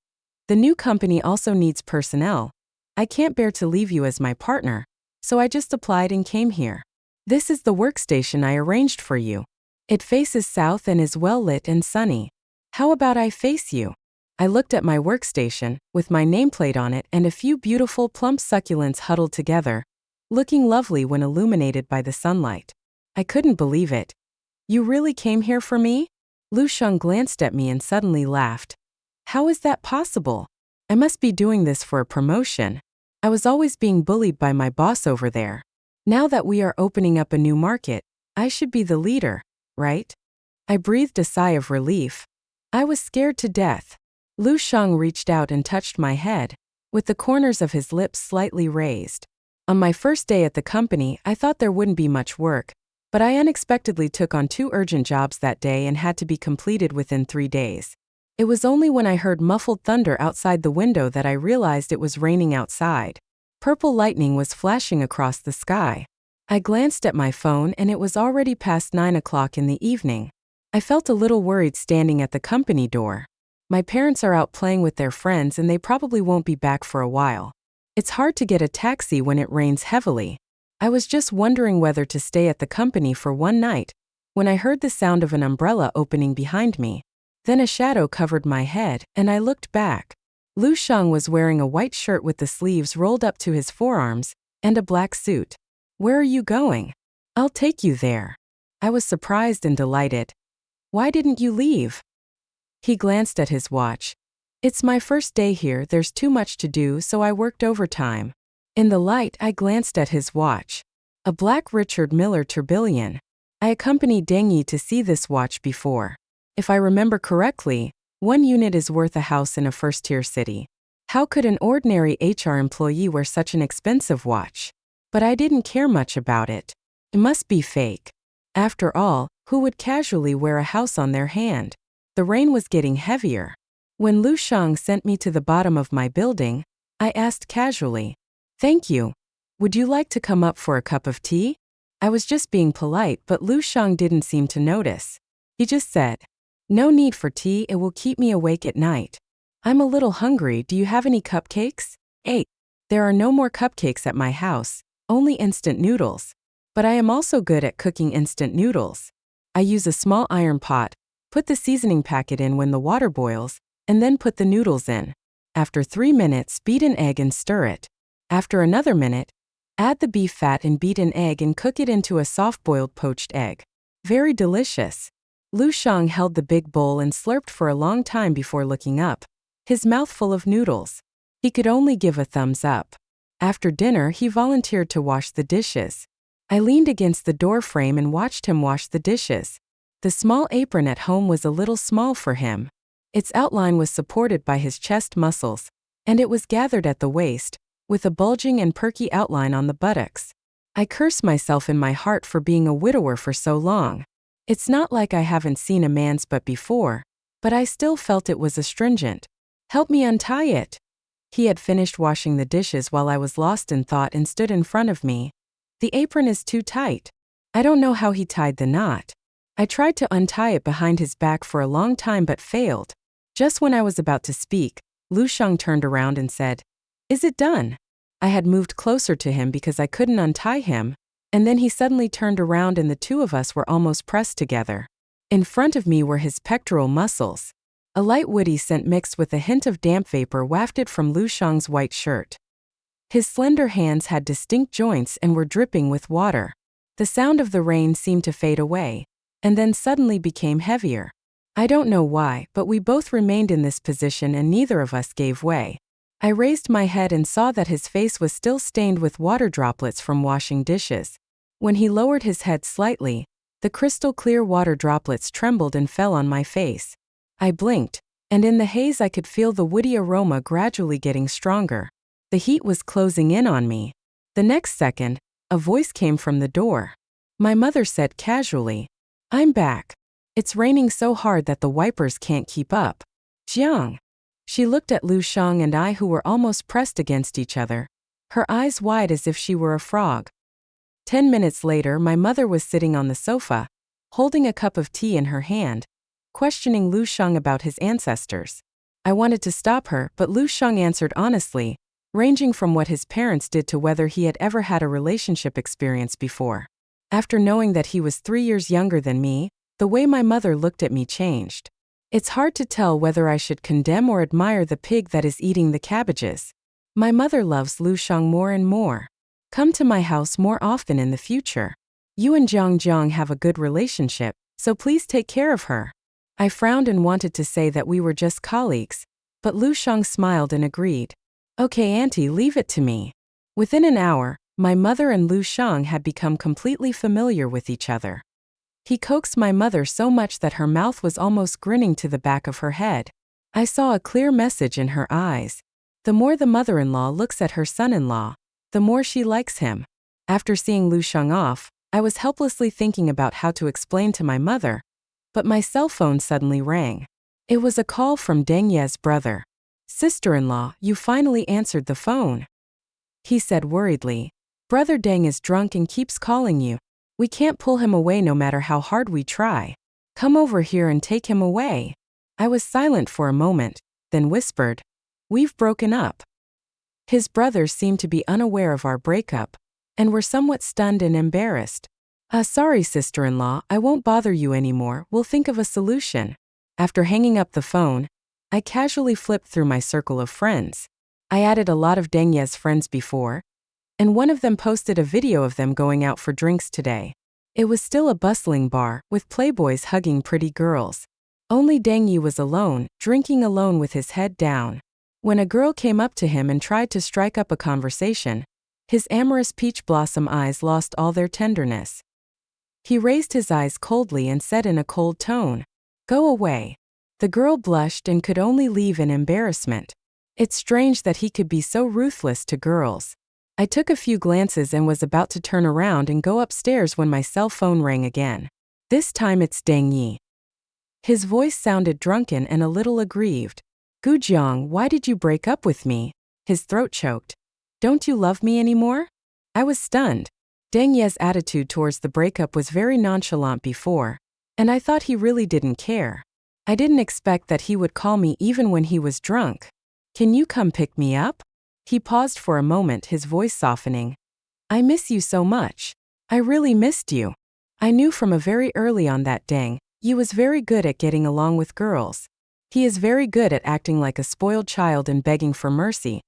The new company also needs personnel. I can't bear to leave you as my partner, so I just applied and came here. This is the workstation I arranged for you. It faces south and is well lit and sunny. How about I face you? I looked at my workstation, with my nameplate on it and a few beautiful plump succulents huddled together, looking lovely when illuminated by the sunlight. I couldn't believe it. You really came here for me? Lu Sheng glanced at me and suddenly laughed. How is that possible? I must be doing this for a promotion. I was always being bullied by my boss over there. Now that we are opening up a new market, I should be the leader. Right? I breathed a sigh of relief. I was scared to death. Lu Sheng reached out and touched my head, with the corners of his lips slightly raised. On my first day at the company, I thought there wouldn't be much work, but I unexpectedly took on 2 urgent jobs that day and had to be completed within 3 days. It was only when I heard muffled thunder outside the window that I realized it was raining outside. Purple lightning was flashing across the sky. I glanced at my phone and it was already past 9 o'clock in the evening. I felt a little worried standing at the company door. My parents are out playing with their friends and they probably won't be back for a while. It's hard to get a taxi when it rains heavily. I was just wondering whether to stay at the company for one night, when I heard the sound of an umbrella opening behind me. Then a shadow covered my head and I looked back. Lu Sheng was wearing a white shirt with the sleeves rolled up to his forearms and a black suit. Where are you going? I'll take you there. I was surprised and delighted. Why didn't you leave? He glanced at his watch. It's my first day here, there's too much to do, so I worked overtime. In the light, I glanced at his watch. A black Richard Miller tourbillon. I accompanied Deng Ye to see this watch before. If I remember correctly, 1 unit is worth a house in a first-tier city. How could an ordinary HR employee wear such an expensive watch? But I didn't care much about it. It must be fake. After all, who would casually wear a house on their hand? The rain was getting heavier. When Lu Sheng sent me to the bottom of my building, I asked casually, Thank you. Would you like to come up for a cup of tea? I was just being polite, but Lu Sheng didn't seem to notice. He just said, No need for tea, it will keep me awake at night. I'm a little hungry, do you have any cupcakes? 8. There are no more cupcakes at my house. Only instant noodles. But I am also good at cooking instant noodles. I use a small iron pot, put the seasoning packet in when the water boils, and then put the noodles in. After 3 minutes, beat an egg and stir it. After another minute, add the beef fat and beat an egg and cook it into a soft-boiled poached egg. Very delicious. Lu Sheng held the big bowl and slurped for a long time before looking up, his mouth full of noodles. He could only give a thumbs up. After dinner, he volunteered to wash the dishes. I leaned against the door frame and watched him wash the dishes. The small apron at home was a little small for him. Its outline was supported by his chest muscles, and it was gathered at the waist, with a bulging and perky outline on the buttocks. I curse myself in my heart for being a widower for so long. It's not like I haven't seen a man's butt before, but I still felt it was astringent. Help me untie it. He had finished washing the dishes while I was lost in thought and stood in front of me. The apron is too tight. I don't know how he tied the knot. I tried to untie it behind his back for a long time but failed. Just when I was about to speak, Lu Sheng turned around and said, "Is it done?" I had moved closer to him because I couldn't untie him, and then he suddenly turned around and the two of us were almost pressed together. In front of me were his pectoral muscles. A light woody scent mixed with a hint of damp vapor wafted from Lu Sheng's white shirt. His slender hands had distinct joints and were dripping with water. The sound of the rain seemed to fade away, and then suddenly became heavier. I don't know why, but we both remained in this position and neither of us gave way. I raised my head and saw that his face was still stained with water droplets from washing dishes. When he lowered his head slightly, the crystal-clear water droplets trembled and fell on my face. I blinked, and in the haze I could feel the woody aroma gradually getting stronger. The heat was closing in on me. The next second, a voice came from the door. My mother said casually, "I'm back. It's raining so hard that the wipers can't keep up." "Jiang." She looked at Lu Sheng and I, who were almost pressed against each other, her eyes wide as if she were a frog. 10 minutes later, my mother was sitting on the sofa, holding a cup of tea in her hand, questioning Lu Sheng about his ancestors. I wanted to stop her, but Lu Sheng answered honestly, ranging from what his parents did to whether he had ever had a relationship experience before. After knowing that he was 3 years younger than me, the way my mother looked at me changed. It's hard to tell whether I should condemn or admire the pig that is eating the cabbages. My mother loves Lu Sheng more and more. Come to my house more often in the future. You and Jiang have a good relationship, so please take care of her. I frowned and wanted to say that we were just colleagues, but Lu Sheng smiled and agreed. "Okay, Auntie, leave it to me." Within an hour, my mother and Lu Sheng had become completely familiar with each other. He coaxed my mother so much that her mouth was almost grinning to the back of her head. I saw a clear message in her eyes. The more the mother-in-law looks at her son-in-law, the more she likes him. After seeing Lu Sheng off, I was helplessly thinking about how to explain to my mother, but my cell phone suddenly rang. It was a call from Deng Ye's brother. "Sister-in-law, you finally answered the phone," he said worriedly. "Brother Deng is drunk and keeps calling you. We can't pull him away no matter how hard we try. Come over here and take him away." I was silent for a moment, then whispered, "We've broken up." His brothers seemed to be unaware of our breakup, and were somewhat stunned and embarrassed. Sorry, sister-in-law, I won't bother you anymore, we'll think of a solution." After hanging up the phone, I casually flipped through my circle of friends. I added a lot of Deng Ye's friends before, and one of them posted a video of them going out for drinks today. It was still a bustling bar, with playboys hugging pretty girls. Only Deng Ye was alone, drinking alone with his head down. When a girl came up to him and tried to strike up a conversation, his amorous peach blossom eyes lost all their tenderness. He raised his eyes coldly and said in a cold tone, "Go away." The girl blushed and could only leave in embarrassment. It's strange that he could be so ruthless to girls. I took a few glances and was about to turn around and go upstairs when my cell phone rang again. This time it's Deng Ye. His voice sounded drunken and a little aggrieved. "Gu Jiang, why did you break up with me?" His throat choked. "Don't you love me anymore?" I was stunned. Deng Ye's attitude towards the breakup was very nonchalant before, and I thought he really didn't care. I didn't expect that he would call me even when he was drunk. "Can you come pick me up?" He paused for a moment, his voice softening. "I miss you so much. I really missed you." I knew from a very early on that Deng Ye was very good at getting along with girls. He is very good at acting like a spoiled child and begging for mercy.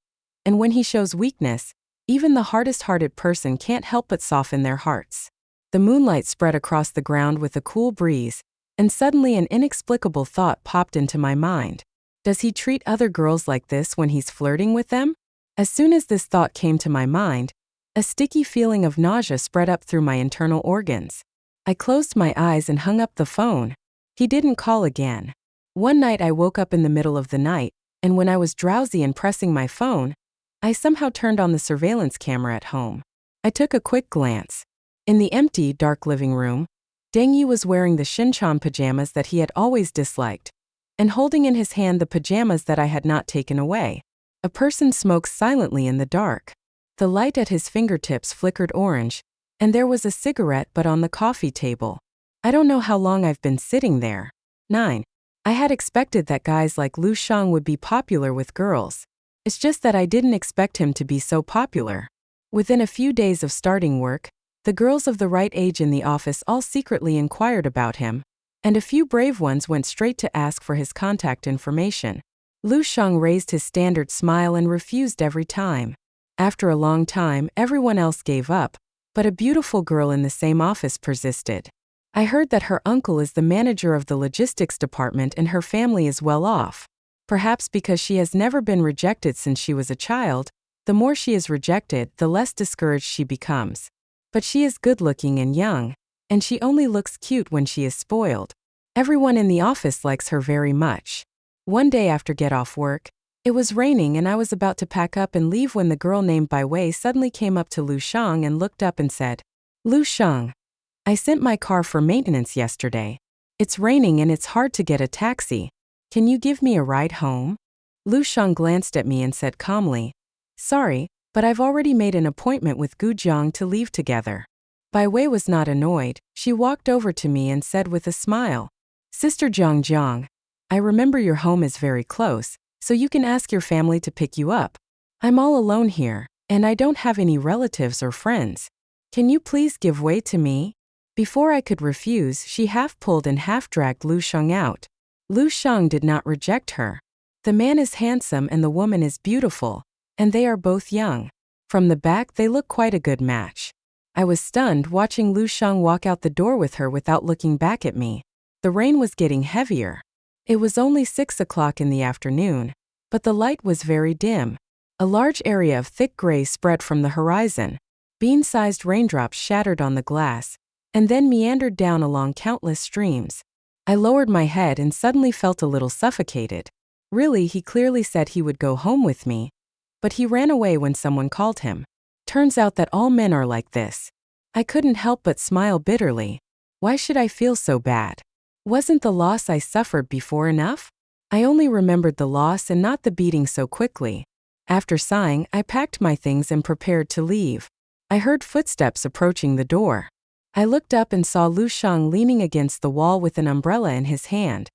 And when he shows weakness, even the hardest-hearted person can't help but soften their hearts. The moonlight spread across the ground with a cool breeze, and suddenly an inexplicable thought popped into my mind. Does he treat other girls like this when he's flirting with them? As soon as this thought came to my mind, a sticky feeling of nausea spread up through my internal organs. I closed my eyes and hung up the phone. He didn't call again. One night I woke up in the middle of the night, and when I was drowsy and pressing my phone, I somehow turned on the surveillance camera at home. I took a quick glance. In the empty, dark living room, Deng Ye was wearing the Shincheon pajamas that he had always disliked, and holding in his hand the pajamas that I had not taken away. A person smokes silently in the dark. The light at his fingertips flickered orange, and there was a cigarette butt on the coffee table. I don't know how long I've been sitting there. 9. I had expected that guys like Lu Shang would be popular with girls. It's just that I didn't expect him to be so popular. Within a few days of starting work, the girls of the right age in the office all secretly inquired about him, and a few brave ones went straight to ask for his contact information. Lu Shang raised his standard smile and refused every time. After a long time, everyone else gave up, but a beautiful girl in the same office persisted. I heard that her uncle is the manager of the logistics department and her family is well off. Perhaps because she has never been rejected since she was a child, the more she is rejected, the less discouraged she becomes. But she is good-looking and young, and she only looks cute when she is spoiled. Everyone in the office likes her very much. One day after get off work, it was raining and I was about to pack up and leave when the girl named Bai Wei suddenly came up to Lu Shang and looked up and said, "Lu Shang, I sent my car for maintenance yesterday. It's raining and it's hard to get a taxi. Can you give me a ride home?" Lu Shang glanced at me and said calmly, "Sorry, but I've already made an appointment with Gu Jiang to leave together." Bai Wei was not annoyed. She walked over to me and said with a smile, "Sister Jiang, I remember your home is very close, so you can ask your family to pick you up. I'm all alone here, and I don't have any relatives or friends. Can you please give way to me?" Before I could refuse, she half pulled and half dragged Lu Shang out. Lu Shang did not reject her. The man is handsome and the woman is beautiful, and they are both young. From the back they look quite a good match. I was stunned watching Lu Shang walk out the door with her without looking back at me. The rain was getting heavier. It was only 6 o'clock in the afternoon, but the light was very dim. A large area of thick gray spread from the horizon. Bean-sized raindrops shattered on the glass, and then meandered down along countless streams. I lowered my head and suddenly felt a little suffocated. Really, he clearly said he would go home with me, but he ran away when someone called him. Turns out that all men are like this. I couldn't help but smile bitterly. Why should I feel so bad? Wasn't the loss I suffered before enough? I only remembered the loss and not the beating so quickly. After sighing, I packed my things and prepared to leave. I heard footsteps approaching the door. I looked up and saw Lu Shang leaning against the wall with an umbrella in his hand.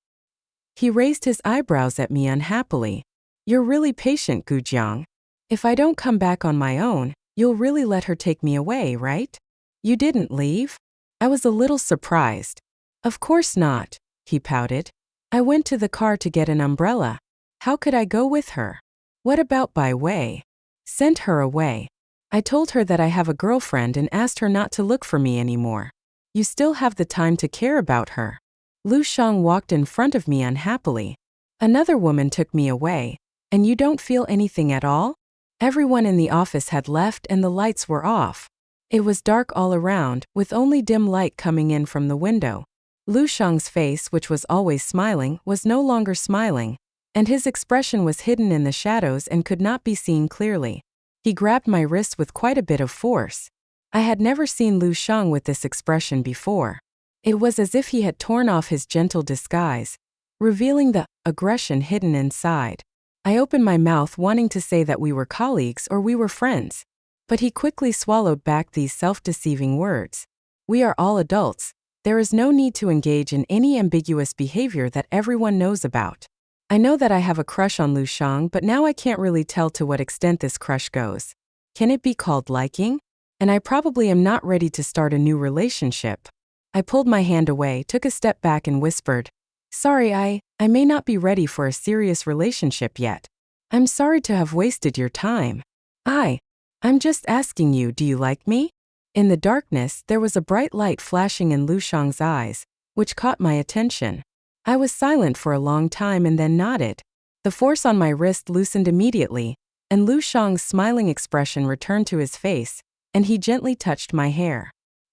He raised his eyebrows at me unhappily. "You're really patient, Gu Jiang. If I don't come back on my own, you'll really let her take me away, right? You didn't leave?" I was a little surprised. "Of course not," he pouted. "I went to the car to get an umbrella. How could I go with her? What about Bai Wei?" "Sent her away. I told her that I have a girlfriend and asked her not to look for me anymore. You still have the time to care about her." Lu Shang walked in front of me unhappily. "Another woman took me away, and you don't feel anything at all?" Everyone in the office had left and the lights were off. It was dark all around, with only dim light coming in from the window. Lu Shang's face, which was always smiling, was no longer smiling, and his expression was hidden in the shadows and could not be seen clearly. He grabbed my wrist with quite a bit of force. I had never seen Lu Shang with this expression before. It was as if he had torn off his gentle disguise, revealing the aggression hidden inside. I opened my mouth wanting to say that we were colleagues or we were friends, but he quickly swallowed back these self-deceiving words. "We are all adults. There is no need to engage in any ambiguous behavior that everyone knows about. I know that I have a crush on Lu Shang, but now I can't really tell to what extent this crush goes. Can it be called liking? And I probably am not ready to start a new relationship." I pulled my hand away, took a step back and whispered, "Sorry, I may not be ready for a serious relationship yet. I'm sorry to have wasted your time. I'm just asking you, do you like me?" In the darkness, there was a bright light flashing in Lu Shang's eyes, which caught my attention. I was silent for a long time and then nodded. The force on my wrist loosened immediately, and Lu Shang's smiling expression returned to his face, and he gently touched my hair.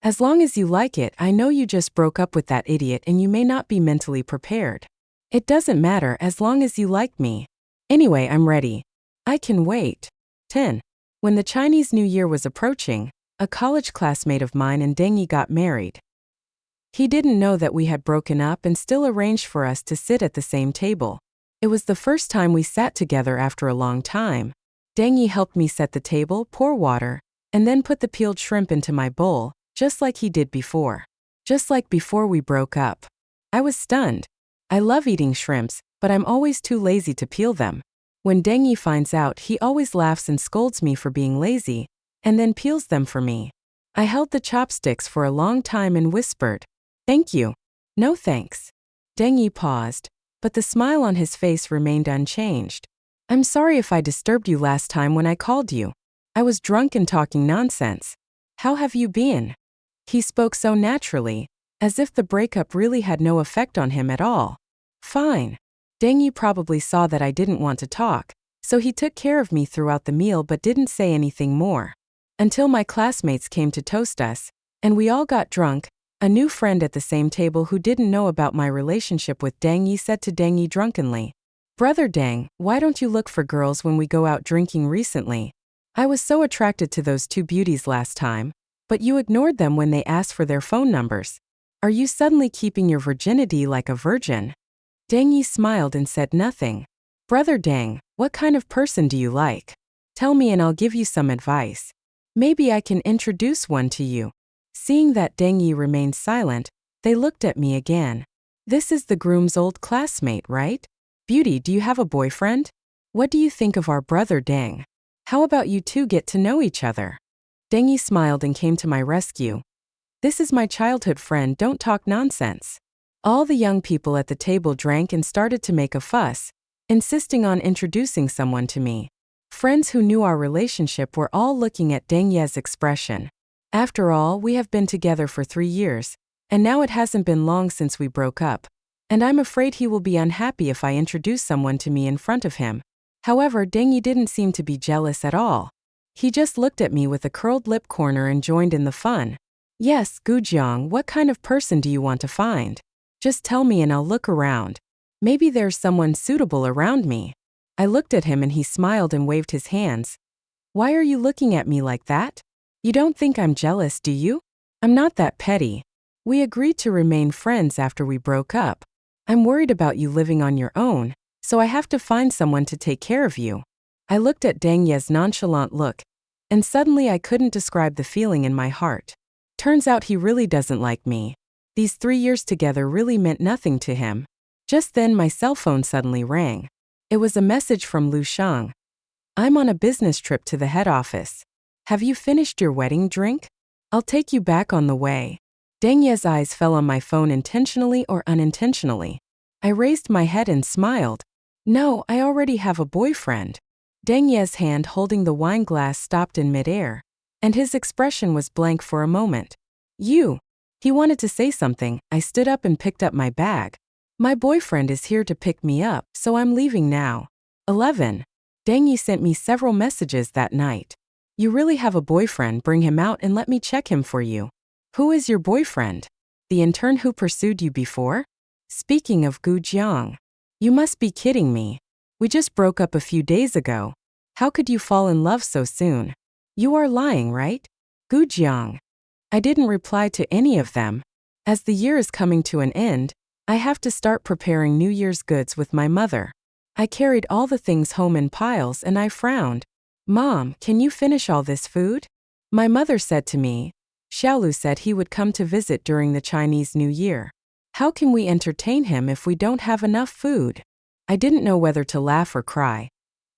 As long as you like it, I know you just broke up with that idiot and you may not be mentally prepared. It doesn't matter as long as you like me. Anyway, I'm ready. I can wait. 10. When the Chinese New Year was approaching, a college classmate of mine and Deng Ye got married. He didn't know that we had broken up and still arranged for us to sit at the same table. It was the first time we sat together after a long time. Deng Ye helped me set the table, pour water, and then put the peeled shrimp into my bowl, just like he did before. Just like before we broke up. I was stunned. I love eating shrimps, but I'm always too lazy to peel them. When Deng Ye finds out, he always laughs and scolds me for being lazy, and then peels them for me. I held the chopsticks for a long time and whispered, "Thank you." "No thanks." Deng Ye paused, but the smile on his face remained unchanged. "I'm sorry if I disturbed you last time when I called you. I was drunk and talking nonsense. How have you been?" He spoke so naturally, as if the breakup really had no effect on him at all. "Fine." Deng Ye probably saw that I didn't want to talk, so he took care of me throughout the meal but didn't say anything more. Until my classmates came to toast us, and we all got drunk. A new friend at the same table who didn't know about my relationship with Deng Ye said to Deng Ye drunkenly, "Brother Deng, why don't you look for girls when we go out drinking recently? I was so attracted to those two beauties last time, but you ignored them when they asked for their phone numbers. Are you suddenly keeping your virginity like a virgin?" Deng Ye smiled and said nothing. "Brother Deng, what kind of person do you like? Tell me and I'll give you some advice. Maybe I can introduce one to you." Seeing that Deng Ye remained silent, they looked at me again. "This is the groom's old classmate, right? Beauty, do you have a boyfriend? What do you think of our brother Deng? How about you two get to know each other?" Deng Ye smiled and came to my rescue. "This is my childhood friend, don't talk nonsense." All the young people at the table drank and started to make a fuss, insisting on introducing someone to me. Friends who knew our relationship were all looking at Deng Ye's expression. After all, we have been together for 3 years, and now it hasn't been long since we broke up, and I'm afraid he will be unhappy if I introduce someone to me in front of him. However, Deng Ye didn't seem to be jealous at all. He just looked at me with a curled lip corner and joined in the fun. "Yes, Gujiang, what kind of person do you want to find? Just tell me and I'll look around. Maybe there's someone suitable around me." I looked at him and he smiled and waved his hands. "Why are you looking at me like that? You don't think I'm jealous, do you? I'm not that petty. We agreed to remain friends after we broke up. I'm worried about you living on your own, so I have to find someone to take care of you." I looked at Deng Ye's nonchalant look, and suddenly I couldn't describe the feeling in my heart. Turns out he really doesn't like me. These 3 years together really meant nothing to him. Just then my cell phone suddenly rang. It was a message from Lu Shang. "I'm on a business trip to the head office. Have you finished your wedding drink? I'll take you back on the way." Deng Ye's eyes fell on my phone intentionally or unintentionally. I raised my head and smiled. "No, I already have a boyfriend." Deng Ye's hand holding the wine glass stopped in midair, and his expression was blank for a moment. "You?" He wanted to say something. I stood up and picked up my bag. "My boyfriend is here to pick me up, so I'm leaving now." 11. Deng Ye sent me several messages that night. "You really have a boyfriend, bring him out and let me check him for you." "Who is your boyfriend? The intern who pursued you before?" "Speaking of Gu Jiang, you must be kidding me. We just broke up a few days ago. How could you fall in love so soon? You are lying, right? Gu Jiang." I didn't reply to any of them. As the year is coming to an end, I have to start preparing New Year's goods with my mother. I carried all the things home in piles and I frowned. "Mom, can you finish all this food?" My mother said to me. "Xiaolu said he would come to visit during the Chinese New Year. How can we entertain him if we don't have enough food?" I didn't know whether to laugh or cry.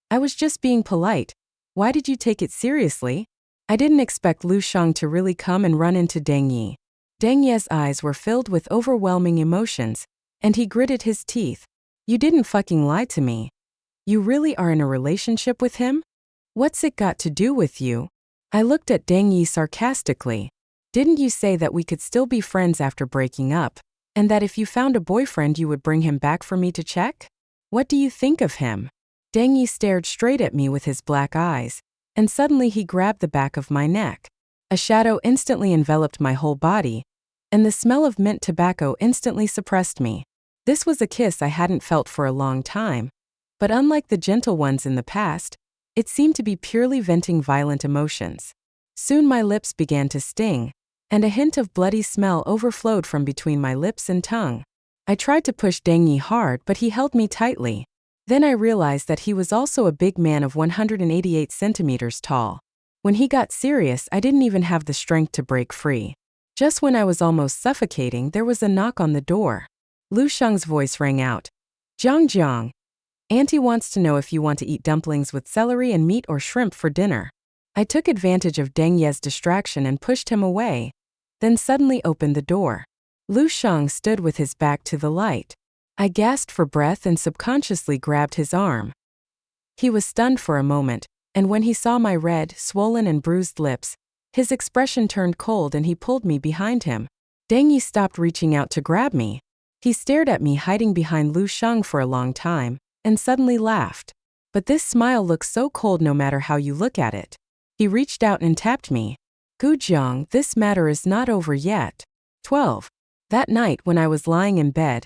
I was just being polite. "Why did you take it seriously?" I didn't expect Lu Shang to really come and run into Deng Ye. Deng Ye's eyes were filled with overwhelming emotions, and he gritted his teeth. "You didn't fucking lie to me. You really are in a relationship with him? What's it got to do with you?" I looked at Deng Ye sarcastically. "Didn't you say that we could still be friends after breaking up, and that if you found a boyfriend you would bring him back for me to check? What do you think of him?" Deng Ye stared straight at me with his black eyes, and suddenly he grabbed the back of my neck. A shadow instantly enveloped my whole body, and the smell of mint tobacco instantly suppressed me. This was a kiss I hadn't felt for a long time, but unlike the gentle ones in the past, it seemed to be purely venting violent emotions. Soon my lips began to sting, and a hint of bloody smell overflowed from between my lips and tongue. I tried to push Deng Ye hard, but he held me tightly. Then I realized that he was also a big man of 188 centimeters tall. When he got serious, I didn't even have the strength to break free. Just when I was almost suffocating, there was a knock on the door. Lu Sheng's voice rang out. Jiang, Auntie wants to know if you want to eat dumplings with celery and meat or shrimp for dinner. I took advantage of Deng Ye's distraction and pushed him away, then suddenly opened the door. Lu Sheng stood with his back to the light. I gasped for breath and subconsciously grabbed his arm. He was stunned for a moment, and when he saw my red, swollen and bruised lips, his expression turned cold and he pulled me behind him. Deng Ye stopped reaching out to grab me. He stared at me hiding behind Lu Sheng for a long time, and suddenly laughed. But this smile looks so cold no matter how you look at it. He reached out and tapped me. Gu Jiang, this matter is not over yet. 12. That night when I was lying in bed,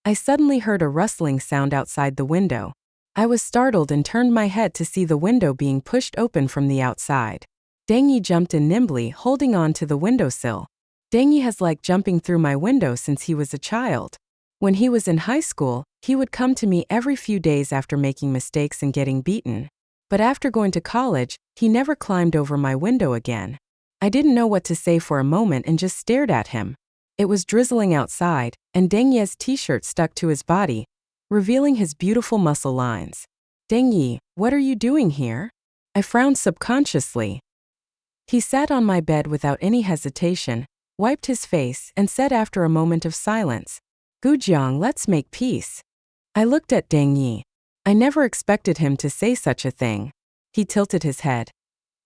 I suddenly heard a rustling sound outside the window. I was startled and turned my head to see the window being pushed open from the outside. Deng Ye jumped in nimbly, holding on to the windowsill. Deng Ye has liked jumping through my window since he was a child. When he was in high school, he would come to me every few days after making mistakes and getting beaten. But after going to college, he never climbed over my window again. I didn't know what to say for a moment and just stared at him. It was drizzling outside, and Deng Ye's t-shirt stuck to his body, revealing his beautiful muscle lines. Deng Ye, what are you doing here? I frowned subconsciously. He sat on my bed without any hesitation, wiped his face, and said after a moment of silence, Gu Jiang, let's make peace. I looked at Deng Ye. I never expected him to say such a thing. He tilted his head.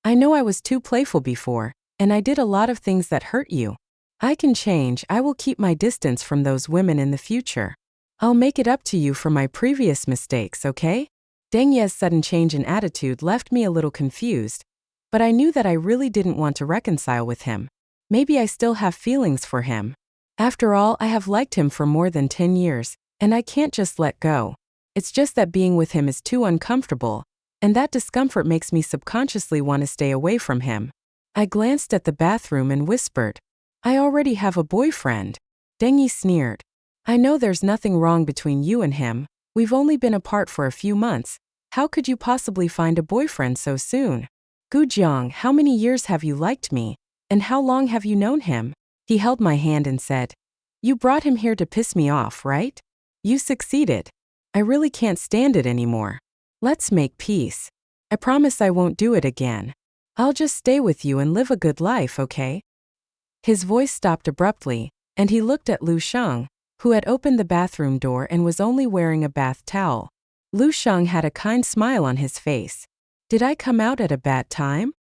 I know I was too playful before, and I did a lot of things that hurt you. I can change. I will keep my distance from those women in the future. I'll make it up to you for my previous mistakes, okay? Deng Ye's sudden change in attitude left me a little confused, but I knew that I really didn't want to reconcile with him. Maybe I still have feelings for him. After all, I have liked him for more than 10 years, and I can't just let go. It's just that being with him is too uncomfortable, and that discomfort makes me subconsciously want to stay away from him. I glanced at the bathroom and whispered, I already have a boyfriend. Deng Ye sneered. I know there's nothing wrong between you and him. We've only been apart for a few months. How could you possibly find a boyfriend so soon? Gu Jiang, how many years have you liked me? And how long have you known him? He held my hand and said, You brought him here to piss me off, right? You succeeded. I really can't stand it anymore. Let's make peace. I promise I won't do it again. I'll just stay with you and live a good life, okay? His voice stopped abruptly, and he looked at Lu Sheng, who had opened the bathroom door and was only wearing a bath towel. Lu Sheng had a kind smile on his face. Did I come out at a bad time?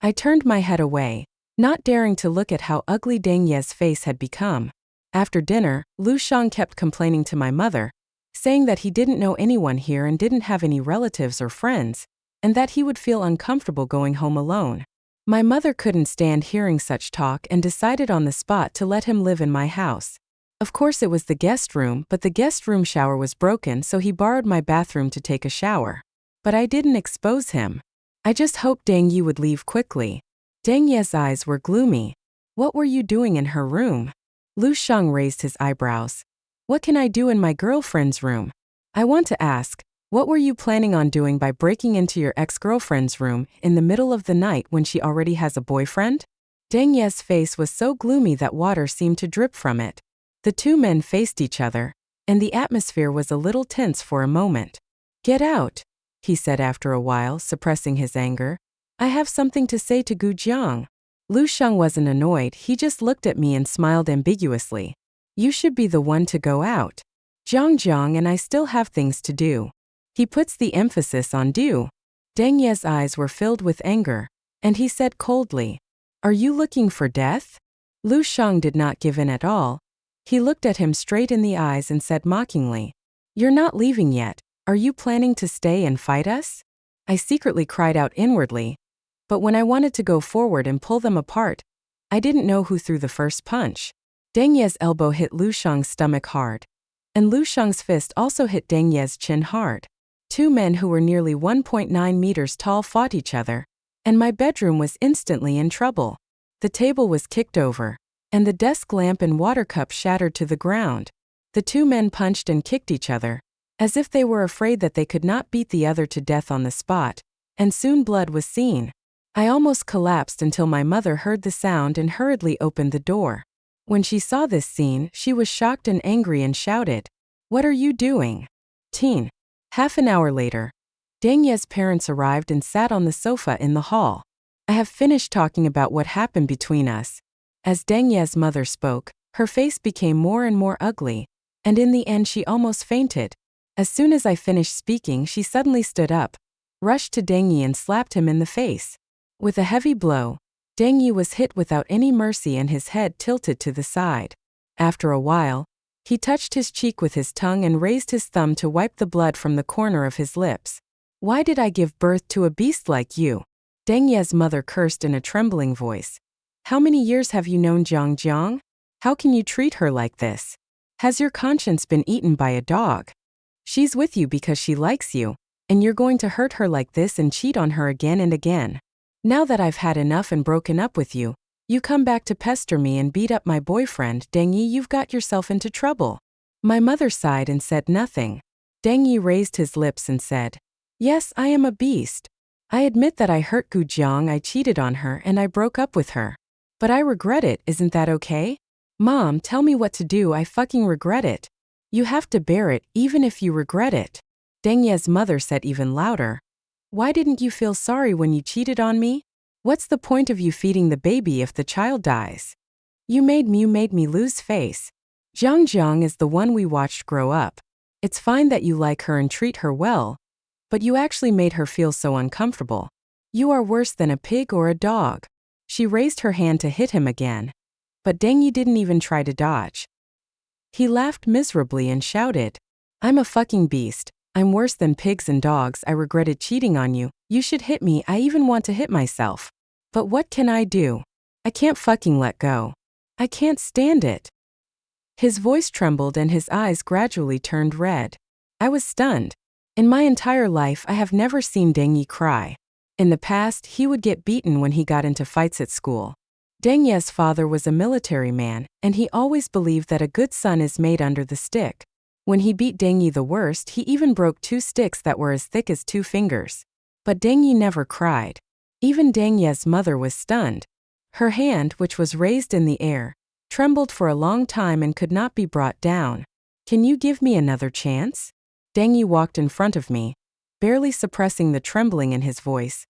I turned my head away, not daring to look at how ugly Deng Ye's face had become. After dinner, Lu Sheng kept complaining to my mother, saying that he didn't know anyone here and didn't have any relatives or friends, and that he would feel uncomfortable going home alone. My mother couldn't stand hearing such talk and decided on the spot to let him live in my house. Of course it was the guest room, but the guest room shower was broken, so he borrowed my bathroom to take a shower. But I didn't expose him. I just hoped Deng Ye would leave quickly. Deng Ye's eyes were gloomy. What were you doing in her room? Lu Sheng raised his eyebrows. What can I do in my girlfriend's room? I want to ask, what were you planning on doing by breaking into your ex-girlfriend's room in the middle of the night when she already has a boyfriend? Deng Ye's face was so gloomy that water seemed to drip from it. The two men faced each other, and the atmosphere was a little tense for a moment. Get out, he said after a while, suppressing his anger. I have something to say to Gu Jiang. Lu Sheng wasn't annoyed, he just looked at me and smiled ambiguously. You should be the one to go out. Jiang and I still have things to do. He puts the emphasis on do. Deng Ye's eyes were filled with anger, and he said coldly, Are you looking for death? Lu Sheng did not give in at all. He looked at him straight in the eyes and said mockingly, You're not leaving yet. Are you planning to stay and fight us? I secretly cried out inwardly, But when I wanted to go forward and pull them apart, I didn't know who threw the first punch. Deng Ye's elbow hit Lu Shang's stomach hard. And Lu Shang's fist also hit Deng Ye's chin hard. Two men who were nearly 1.9 meters tall fought each other, and my bedroom was instantly in trouble. The table was kicked over, and the desk lamp and water cup shattered to the ground. The two men punched and kicked each other, as if they were afraid that they could not beat the other to death on the spot, and soon blood was seen. I almost collapsed until my mother heard the sound and hurriedly opened the door. When she saw this scene, she was shocked and angry and shouted, "What are you doing?" Half an hour later, Deng Ye's parents arrived and sat on the sofa in the hall. I have finished talking about what happened between us. As Deng Ye's mother spoke, her face became more and more ugly, and in the end she almost fainted. As soon as I finished speaking, she suddenly stood up, rushed to Deng Ye and slapped him in the face. With a heavy blow, Deng Ye was hit without any mercy and his head tilted to the side. After a while, he touched his cheek with his tongue and raised his thumb to wipe the blood from the corner of his lips. "Why did I give birth to a beast like you?" Deng Ye's mother cursed in a trembling voice. "How many years have you known Jiang Jiang? How can you treat her like this? Has your conscience been eaten by a dog? She's with you because she likes you, and you're going to hurt her like this and cheat on her again and again. Now that I've had enough and broken up with you, you come back to pester me and beat up my boyfriend. Deng Ye, you've got yourself into trouble." My mother sighed and said nothing. Deng Ye raised his lips and said, "Yes, I am a beast. I admit that I hurt Gu Jiang, I cheated on her and I broke up with her. But I regret it, isn't that okay? Mom, tell me what to do, I fucking regret it." "You have to bear it, even if you regret it," Deng Ye's mother said even louder. "Why didn't you feel sorry when you cheated on me? What's the point of you feeding the baby if the child dies? You made me lose face. Jiang Jiang is the one we watched grow up. It's fine that you like her and treat her well, but you actually made her feel so uncomfortable. You are worse than a pig or a dog." She raised her hand to hit him again, but Deng Ye didn't even try to dodge. He laughed miserably and shouted, "I'm a fucking beast. I'm worse than pigs and dogs. I regretted cheating on you. You should hit me. I even want to hit myself. But what can I do? I can't fucking let go. I can't stand it." His voice trembled and his eyes gradually turned red. I was stunned. In my entire life, I have never seen Deng Ye cry. In the past, he would get beaten when he got into fights at school. Deng Ye's father was a military man, and he always believed that a good son is made under the stick. When he beat Deng Ye the worst, he even broke 2 sticks that were as thick as 2 fingers. But Deng Ye never cried. Even Deng Ye's mother was stunned. Her hand, which was raised in the air, trembled for a long time and could not be brought down. "Can you give me another chance?" Deng Ye walked in front of me, barely suppressing the trembling in his voice.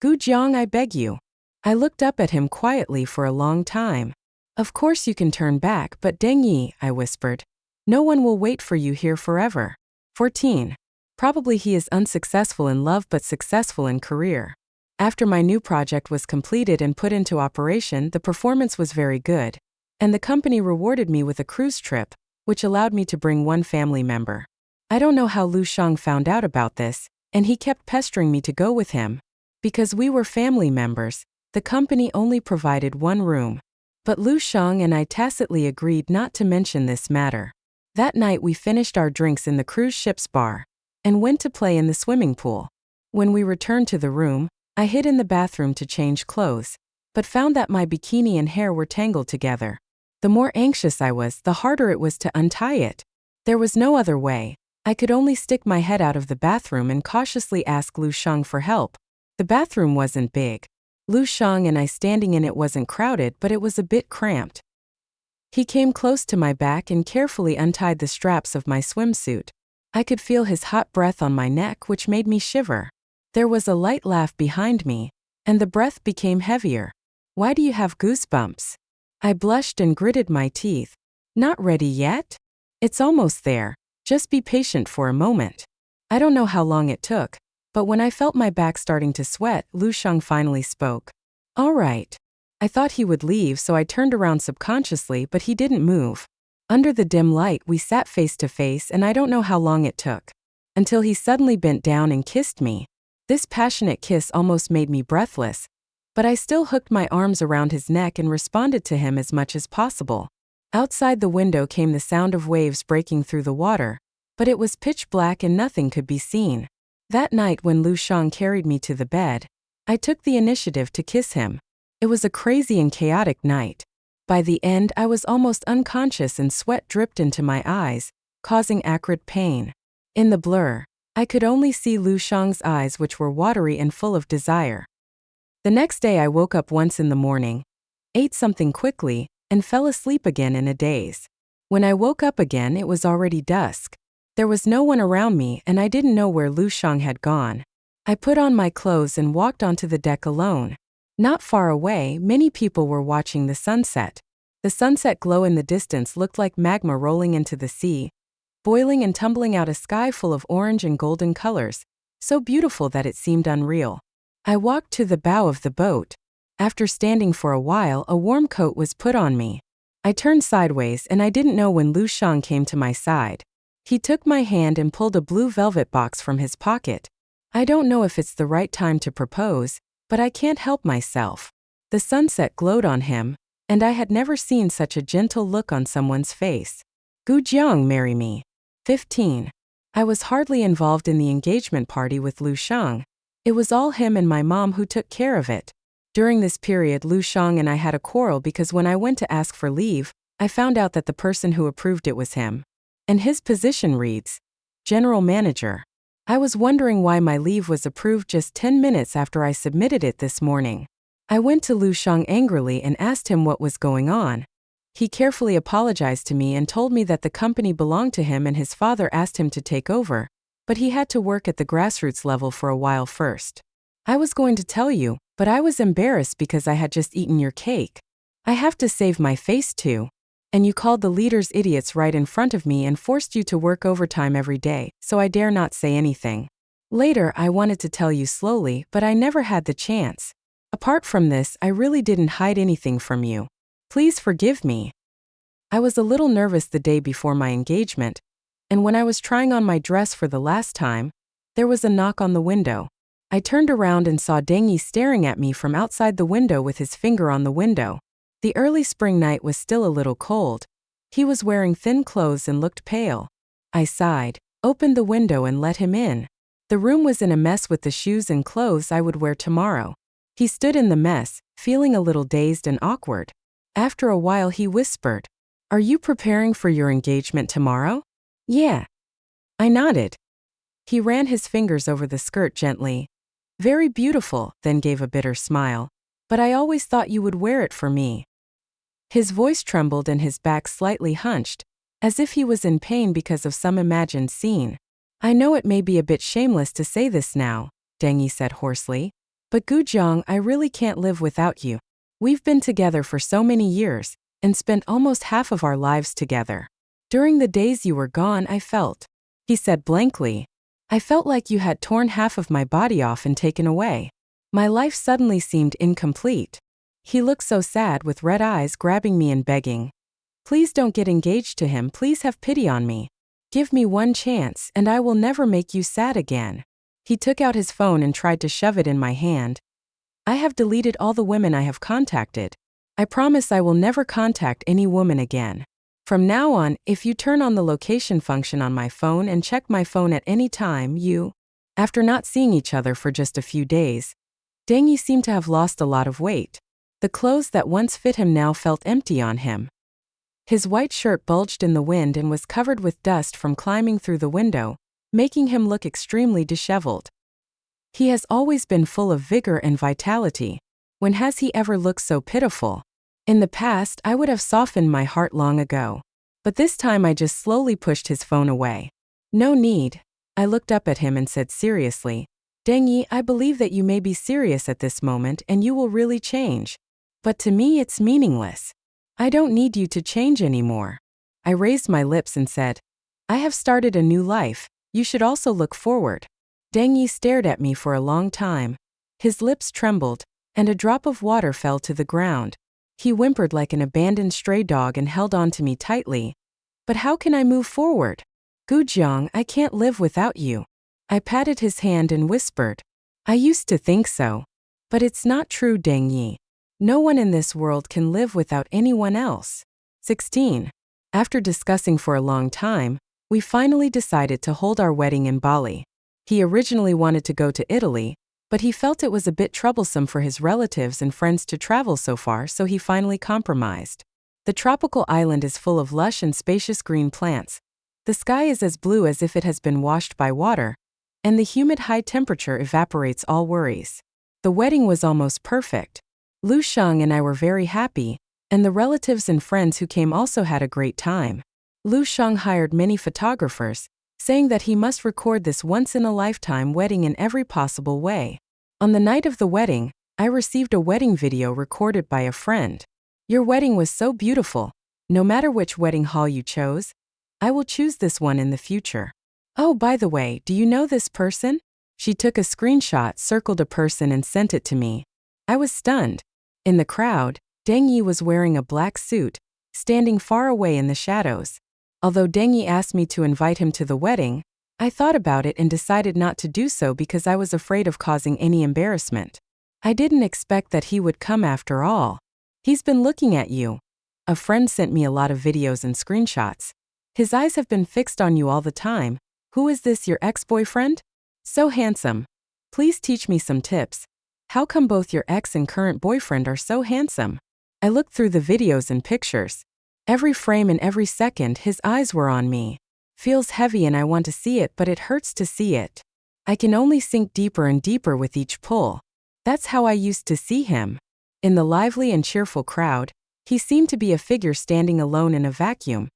"Gu Jiang, I beg you." I looked up at him quietly for a long time. "Of course you can turn back, but Deng Ye," I whispered, "no one will wait for you here forever." 14. Probably he is unsuccessful in love but successful in career. After my new project was completed and put into operation, the performance was very good, and the company rewarded me with a cruise trip, which allowed me to bring one family member. I don't know how Lu Shang found out about this, and he kept pestering me to go with him. Because we were family members, the company only provided one room. But Lu Shang and I tacitly agreed not to mention this matter. That night we finished our drinks in the cruise ship's bar and went to play in the swimming pool. When we returned to the room, I hid in the bathroom to change clothes, but found that my bikini and hair were tangled together. The more anxious I was, the harder it was to untie it. There was no other way. I could only stick my head out of the bathroom and cautiously ask Lu Shang for help. The bathroom wasn't big. Lu Shang and I standing in it wasn't crowded, but it was a bit cramped. He came close to my back and carefully untied the straps of my swimsuit. I could feel his hot breath on my neck, which made me shiver. There was a light laugh behind me, and the breath became heavier. "Why do you have goosebumps?" I blushed and gritted my teeth. "Not ready yet? It's almost there. Just be patient for a moment." I don't know how long it took, but when I felt my back starting to sweat, Lu Shang finally spoke. "All right." I thought he would leave, so I turned around subconsciously, but he didn't move. Under the dim light, we sat face to face, and I don't know how long it took, until he suddenly bent down and kissed me. This passionate kiss almost made me breathless, But I still hooked my arms around his neck and responded to him as much as possible. Outside the window came the sound of waves breaking through the water, but it was pitch black and nothing could be seen. That night when Lu Shang carried me to the bed, I took the initiative to kiss him. It was a crazy and chaotic night. By the end, I was almost unconscious and sweat dripped into my eyes, causing acrid pain. In the blur, I could only see Lu Shang's eyes, which were watery and full of desire. The next day I woke up once in the morning, ate something quickly, and fell asleep again in a daze. When I woke up again, it was already dusk. There was no one around me and I didn't know where Lu Shang had gone. I put on my clothes and walked onto the deck alone. Not far away, many people were watching the sunset. The sunset glow in the distance looked like magma rolling into the sea, boiling and tumbling out a sky full of orange and golden colors, so beautiful that it seemed unreal. I walked to the bow of the boat. After standing for a while, a warm coat was put on me. I turned sideways and I didn't know when Lu Shang came to my side. He took my hand and pulled a blue velvet box from his pocket. I don't know if it's the right time to propose, but I can't help myself. The sunset glowed on him, and I had never seen such a gentle look on someone's face. Gu Jiang, marry me. 15. I was hardly involved in the engagement party with Lu Shang. It was all him and my mom who took care of it. During this period, Lu Shang and I had a quarrel because when I went to ask for leave, I found out that the person who approved it was him. And his position reads, General Manager. I was wondering why my leave was approved just 10 minutes after I submitted it this morning. I went to Lu Shang angrily and asked him what was going on. He carefully apologized to me and told me that the company belonged to him and his father asked him to take over, but he had to work at the grassroots level for a while first. I was going to tell you, but I was embarrassed because I had just eaten your cake. I have to save my face too. And you called the leaders idiots right in front of me and forced you to work overtime every day, so I dare not say anything. Later, I wanted to tell you slowly, but I never had the chance. Apart from this, I really didn't hide anything from you. Please forgive me. I was a little nervous the day before my engagement, and when I was trying on my dress for the last time, there was a knock on the window. I turned around and saw Deng Ye staring at me from outside the window with his finger on the window. The early spring night was still a little cold. He was wearing thin clothes and looked pale. I sighed, opened the window and let him in. The room was in a mess with the shoes and clothes I would wear tomorrow. He stood in the mess, feeling a little dazed and awkward. After a while he whispered, Are you preparing for your engagement tomorrow? Yeah. I nodded. He ran his fingers over the skirt gently. Very beautiful, then gave a bitter smile. But I always thought you would wear it for me. His voice trembled and his back slightly hunched, as if he was in pain because of some imagined scene. I know it may be a bit shameless to say this now, Deng Ye said hoarsely, but Gu Jiang, I really can't live without you. We've been together for so many years, and spent almost half of our lives together. During the days you were gone, I felt, he said blankly, I felt like you had torn half of my body off and taken away. My life suddenly seemed incomplete. He looked so sad with red eyes, grabbing me and begging, Please don't get engaged to him, please have pity on me. Give me one chance and I will never make you sad again. He took out his phone and tried to shove it in my hand. I have deleted all the women I have contacted. I promise I will never contact any woman again. From now on, if you turn on the location function on my phone and check my phone at any time, you. After not seeing each other for just a few days, Deng Ye seemed to have lost a lot of weight. The clothes that once fit him now felt empty on him. His white shirt bulged in the wind and was covered with dust from climbing through the window, making him look extremely disheveled. He has always been full of vigor and vitality. When has he ever looked so pitiful? In the past, I would have softened my heart long ago. But this time I just slowly pushed his phone away. No need. I looked up at him and said seriously, Deng Ye, I believe that you may be serious at this moment and you will really change. But to me it's meaningless. I don't need you to change anymore. I raised my lips and said, I have started a new life, you should also look forward. Deng Ye stared at me for a long time. His lips trembled, and a drop of water fell to the ground. He whimpered like an abandoned stray dog and held on to me tightly. But how can I move forward? Gu Jiang, I can't live without you. I patted his hand and whispered, I used to think so. But it's not true, Deng Ye. No one in this world can live without anyone else. 16. After discussing for a long time, we finally decided to hold our wedding in Bali. He originally wanted to go to Italy, but he felt it was a bit troublesome for his relatives and friends to travel so far, so he finally compromised. The tropical island is full of lush and spacious green plants. The sky is as blue as if it has been washed by water, and the humid high temperature evaporates all worries. The wedding was almost perfect. Lu Sheng and I were very happy, and the relatives and friends who came also had a great time. Lu Sheng hired many photographers, saying that he must record this once-in-a-lifetime wedding in every possible way. On the night of the wedding, I received a wedding video recorded by a friend. Your wedding was so beautiful. No matter which wedding hall you chose, I will choose this one in the future. Oh, by the way, do you know this person? She took a screenshot, circled a person and sent it to me. I was stunned. In the crowd, Deng Ye was wearing a black suit, standing far away in the shadows. Although Deng Ye asked me to invite him to the wedding, I thought about it and decided not to do so because I was afraid of causing any embarrassment. I didn't expect that he would come after all. He's been looking at you. A friend sent me a lot of videos and screenshots. His eyes have been fixed on you all the time. Who is this, your ex-boyfriend? So handsome. Please teach me some tips. How come both your ex and current boyfriend are so handsome? I looked through the videos and pictures. Every frame and every second his eyes were on me. Feels heavy and I want to see it, but it hurts to see it. I can only sink deeper and deeper with each pull. That's how I used to see him. In the lively and cheerful crowd, he seemed to be a figure standing alone in a vacuum,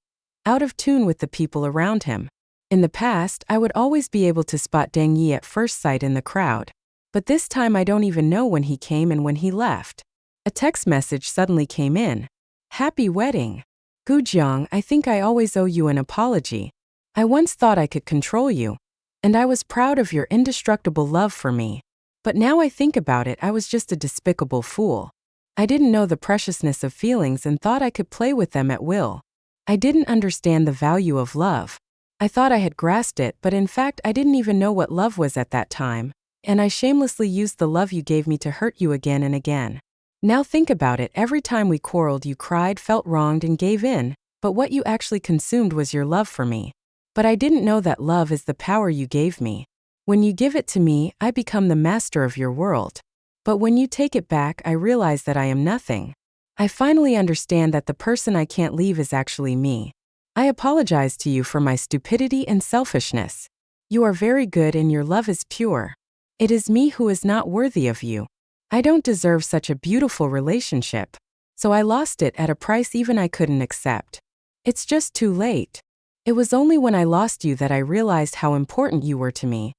out of tune with the people around him. In the past, I would always be able to spot Deng Ye at first sight in the crowd. But this time I don't even know when he came and when he left. A text message suddenly came in. Happy wedding. Gu Jiang, I think I always owe you an apology. I once thought I could control you, and I was proud of your indestructible love for me. But now I think about it, I was just a despicable fool. I didn't know the preciousness of feelings and thought I could play with them at will. I didn't understand the value of love. I thought I had grasped it, but in fact I didn't even know what love was at that time. And I shamelessly used the love you gave me to hurt you again and again. Now think about it, every time we quarreled you cried, felt wronged and gave in, but what you actually consumed was your love for me. But I didn't know that love is the power you gave me. When you give it to me, I become the master of your world. But when you take it back, I realize that I am nothing. I finally understand that the person I can't leave is actually me. I apologize to you for my stupidity and selfishness. You are very good and your love is pure. It is me who is not worthy of you. I don't deserve such a beautiful relationship. So I lost it at a price even I couldn't accept. It's just too late. It was only when I lost you that I realized how important you were to me.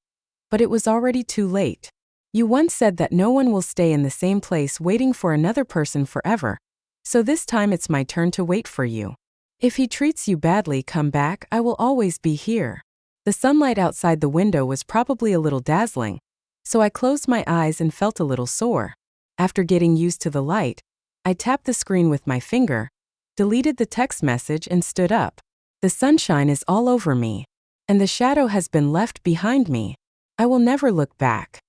But it was already too late. You once said that no one will stay in the same place waiting for another person forever. So this time it's my turn to wait for you. If he treats you badly, come back, I will always be here. The sunlight outside the window was probably a little dazzling, so I closed my eyes and felt a little sore. After getting used to the light, I tapped the screen with my finger, deleted the text message and stood up. The sunshine is all over me, and the shadow has been left behind me. I will never look back.